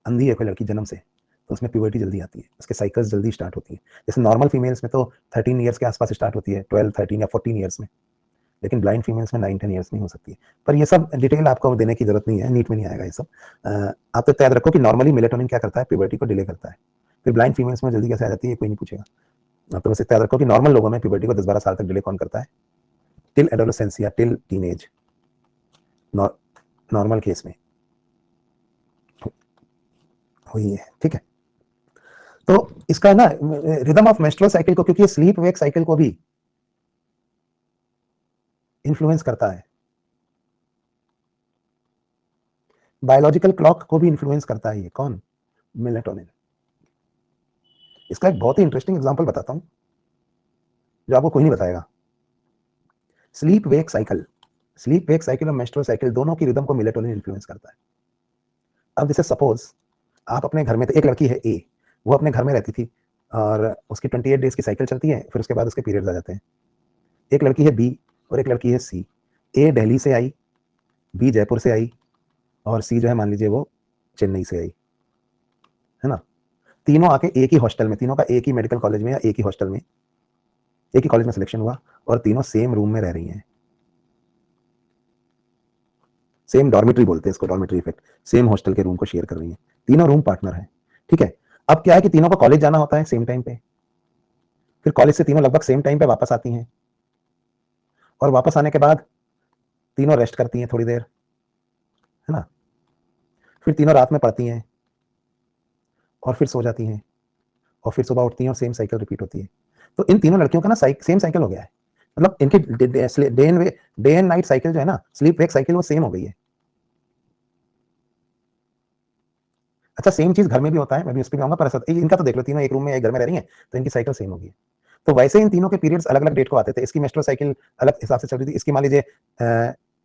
Speaker 1: अंधी है कोई लड़की जन्म से, तो उसमें प्यूबर्टी जल्दी आती है, उसके साइकिल्स जल्दी स्टार्ट होती है। जैसे नॉर्मल फीमेल्स में तो 13 ईयर्स के आसपास स्टार्ट होती है, 12, 13 या 14 ईयर्स में, लेकिन ब्लाइंड फीमेल्स में 9-10 ईयर्स में हो सकती है। पर ये सब डिटेल आपको देने की जरूरत नहीं है, नीट में नहीं आएगा ये सब। आप तो याद रखो कि नॉर्मली मेलेटोनिन क्या करता है, प्यूबर्टी को डिले करता है। फिर ब्लाइंड फीमेल्स में जल्दी कैसे आ जाती है, कोई नहीं पूछेगा। आप तो बस इतना याद रखो कि नॉर्मल लोगों में प्यूबर्टी को 10-12 साल तक डिले कौन करता है, टिल एडोलेसेंस या टिल टीनेज, नॉर्मल केस में हुई है, ठीक है? तो इसका ना, रिदम ऑफ मेंस्ट्रुअल साइकिल को, क्योंकि ये स्लीप वेक साइकिल को भी इन्फ्लुएंस करता है, बायोलॉजिकल क्लॉक को भी इन्फ्लुएंस करता है, ये कौन? मेलेटोनिन। इसका एक बहुत ही इंटरेस्टिंग एग्जांपल बताता हूं, जो आपको कोई नहीं बताएगा। Sleep wake cycle, sleep wake cycle और मेंस्ट्रुअल साइकिल दोनों की रिदम को मेलेटोनिन इन्फ्लुएंस करता है। अब जैसे सपोज आप अपने घर में थे, एक लड़की है ए, वो अपने घर में रहती थी, और उसकी 28 डेज की साइकिल चलती है, फिर उसके बाद उसके पीरियड्स आ जाते हैं। एक लड़की है बी और एक लड़की है सी। ए दिल्ली से आई, बी जयपुर से आई, और सी जो है मान लीजिए वो चेन्नई से आई, है ना? तीनों आके एक ही हॉस्टल में, तीनों का एक ही मेडिकल कॉलेज में या एक ही हॉस्टल में, एक ही कॉलेज में सिलेक्शन हुआ, और तीनों सेम रूम में रह रही हैं। सेम डॉर्मेट्री बोलते हैं इसको, डॉर्मेट्री इफेक्ट। सेम हॉस्टल के रूम को शेयर कर रही हैं, तीनों रूम पार्टनर हैं, ठीक है? अब क्या है कि तीनों को कॉलेज जाना होता है सेम टाइम पे, फिर कॉलेज से तीनों लगभग सेम टाइम पे वापस आती हैं, और वापस आने के बाद तीनों रेस्ट करती हैं थोड़ी देर, है ना? फिर तीनों रात में पढ़ती हैं और फिर सो जाती हैं, और फिर सुबह उठती हैं और सेम साइकिल रिपीट होती है। तो इन तीनों लड़कियों का ना सेम साइकिल हो गया है, मतलब इनकी डे एंड नाइट साइकिल जो है ना, स्लीप वेक साइकिल, वो सेम हो गई है। अच्छा, सेम चीज घर में भी होता है, मैं भी उस पर भी आऊंगा, पर इनका तो देख लो, तीनों एक रूम में एक घर में रह रही हैं, तो इनकी साइकिल सेम होगी। तो वैसे इन तीनों के पीरियड्स अलग अलग डेट को आते थे, इसकी मेस्ट्रुअल साइकिल अलग हिसाब से चल रही थी, इसकी मान लीजिए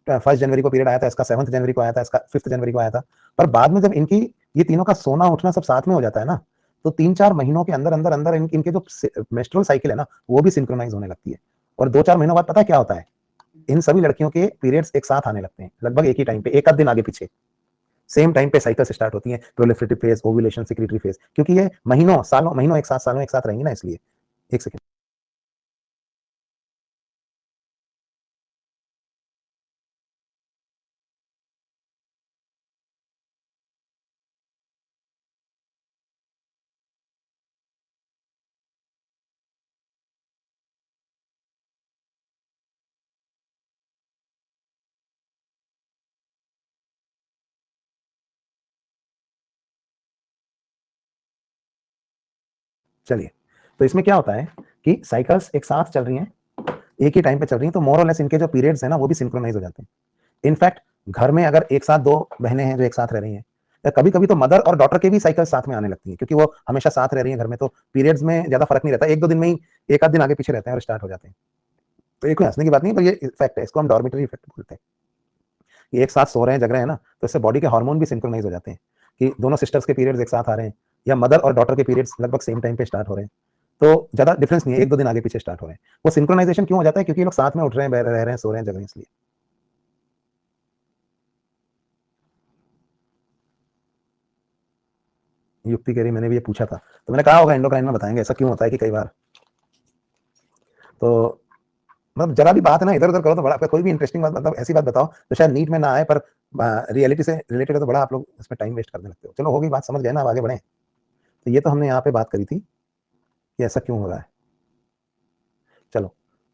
Speaker 1: 1 जनवरी को पीरियड आया था, इसका 7 जनवरी को आया था, इसका 5 जनवरी को आया था। पर बाद में जब इनकी ये तीनों का सोना उठना सब साथ में हो जाता है ना, तो 3-4 महीनों के अंदर अंदर अंदर इनके जो मेस्ट्रुअल साइकिल है ना, वो भी सिंक्रोनाइज होने लगती है। और 2-4 महीनों बाद पता है क्या होता है, इन सभी लड़कियों के पीरियड्स एक साथ आने लगते हैं, लगभग एक ही टाइम पे, एक आध दिन आगे पीछे, सेम टाइम पे साइकिल स्टार्ट होती है, proliferative phase, ovulation, secretory phase, क्योंकि ये महीनों सालों महीनों एक साथ, सालों एक साथ रहेंगी ना, इसलिए। एक सेकंड। चलिए, तो इसमें क्या होता है कि साइकिल्स एक साथ चल रही हैं, एक ही टाइम पे चल रही हैं, तो मोर और लेस इनके जो पीरियड्स हैं ना, वो भी सिंक्रोनाइज हो जाते हैं। इनफैक्ट घर में अगर एक साथ 2 बहनें हैं जो एक साथ रह रही हैं, या कभी कभी तो मदर और डॉटर के भी साइकिल साथ में आने लगती हैं, क्योंकि वो हमेशा साथ रह रही हैं घर में, तो पीरियड्स में ज्यादा फर्क नहीं रहता, 1-2 दिन में ही एक आध दिन आगे पीछे रहते हैं और स्टार्ट हो जाते हैं। तो ये कोई हंसने की बात नहीं, पर ये इफेक्ट है, इसको हम डॉर्मेटरी इफेक्ट बोलते हैं। ये एक साथ सो रहे हैं, जग रहे हैं ना, तो इससे बॉडी के हार्मोन भी सिंक्रोनाइज हो जाते हैं, कि दोनों सिस्टर्स के पीरियड्स एक साथ आ रहे हैं, या मदर और डॉटर के पीरियड्स लगभग सेम टाइम पे स्टार्ट हो रहे हैं, तो ज्यादा डिफरेंस नहीं है, 1-2 दिन आगे पीछे स्टार्ट हो रहे हैं। वो सिंक्रोनाइजेशन क्यों हो जाता है, क्योंकि ये लोग साथ में उठ रहे हैं, रह रहे हैं, सो रहे हैं, जग रहे हैं, इसलिए। युक्ति कह रही मैंने भी ये पूछा था, तो मैंने कहा होगा एंडोक्राइन में बताएंगे ऐसा क्यों होता है कि कई बार। तो मतलब जरा भी बात है ना इधर उधर करो तो बड़ा, कोई भी इंटरेस्टिंग बात, मतलब ऐसी बात बताओ तो शायद नीट में ना आए, पर रियलिटी से रिलेटेड है, तो बड़ा आप लोग इसमें टाइम वेस्ट करने लगते हो। चलो, होगी बात, समझ गए ना, अब आगे बढ़े। तो ये तो हमने यहाँ पे बात करी थी कि ऐसा क्यों हो रहा है। चलो,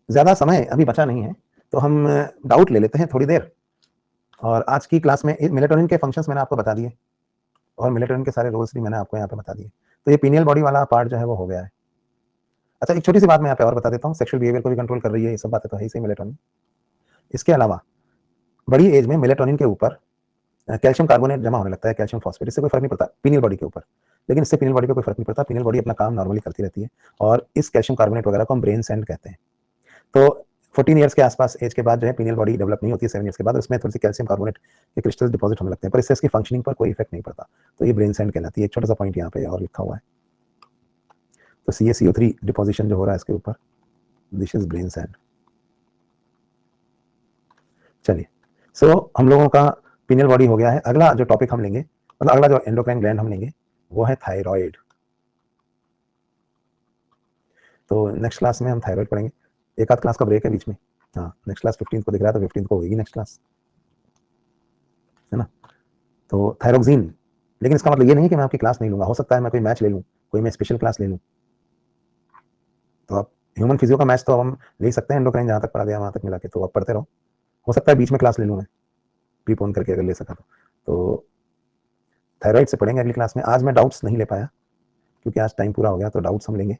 Speaker 1: ज्यादा समय अभी बचा नहीं है, तो हम डाउट ले लेते हैं थोड़ी देर। और आज की क्लास में मेलेटोनिन के फंक्शंस मैंने आपको बता दिए, और मेलेटोनिन के सारे रोल्स भी मैंने आपको यहाँ पे बता दिए। तो ये पीनियल बॉडी वाला पार्ट जो है वो हो गया है। अच्छा, एक छोटी सी बात मैं यहाँ पे और बता देता हूँ, सेक्सुअल बिहेवियर को भी कंट्रोल कर रही है, ये सब बातें तो है ही सही मेलेटोनिन। इसके अलावा बड़ी एज में मेलेटोनिन के ऊपर कैल्शियम कार्बोनेट जमा होने लगता है, कैल्शियम फॉस्फेट, इससे कोई फर्क नहीं पड़ता पीनियल बॉडी के ऊपर। लेकिन इससे पीनियल बॉडी को कोई फर्क नहीं पड़ता, पीनियल बॉडी अपना काम नॉर्मली करती रहती है। और इस कैल्शियम कार्बोनेट वगैरह को हम ब्रेन सेंड कहते हैं। तो 14 ईयर्स के आसपास एज के बाद जो है पीनियल बॉडी डेवलप नहीं होती है, 7 ईयर्स के बाद उसमें थोड़ी सी कैल्शियम कार्बोनेट के क्रिस्टल्स डिपॉजिट होने लगते हैं, पर इससे इसकी फंक्शनिंग पर कोई इफेक्ट नहीं पड़ता। तो ये ब्रेन सेंड कहलाती है। एक छोटा सा पॉइंट यहाँ पे और लिखा हुआ है, तो CaCO3 डिपोजिशन जो हो रहा है इसके ऊपर, दिस इज ब्रेन सेंड। चलिए, सो हम लोगों का पीनियल बॉडी हो गया है। अगला जो टॉपिक हम लेंगे, मतलब अगला जो एंडोक्राइन ग्लैंड हम लेंगे, वो है थायराइड। तो नेक्स्ट क्लास में हम थायराइड पढ़ेंगे। एक आध क्लास का ब्रेक है बीच में। हाँ, नेक्स्ट क्लास 15 को दिख रहा है, तो 15 को होगी नेक्स्ट क्लास, है ना। तो थायरोक्सिन, लेकिन इसका मतलब ये नहीं कि मैं आपकी क्लास नहीं लूंगा, हो सकता है मैं कोई मैच ले लूँ, कोई मैं स्पेशल क्लास ले लूँ। तो आप ह्यूमन फिजियो का मैच तो अब हम ले सकते हैं, एंडोक्राइन जहाँ तक पढ़ा गया वहाँ तक मिला के, तो आप पढ़ते रहो। हो सकता है बीच में क्लास ले लूँ मैं, प्रीपोन करके अगर ले सका तो थायराइड से पढ़ेंगे अगली क्लास में। आज मैं डाउट्स नहीं ले पाया, क्योंकि आज टाइम पूरा हो गया, तो डाउट्स हम लेंगे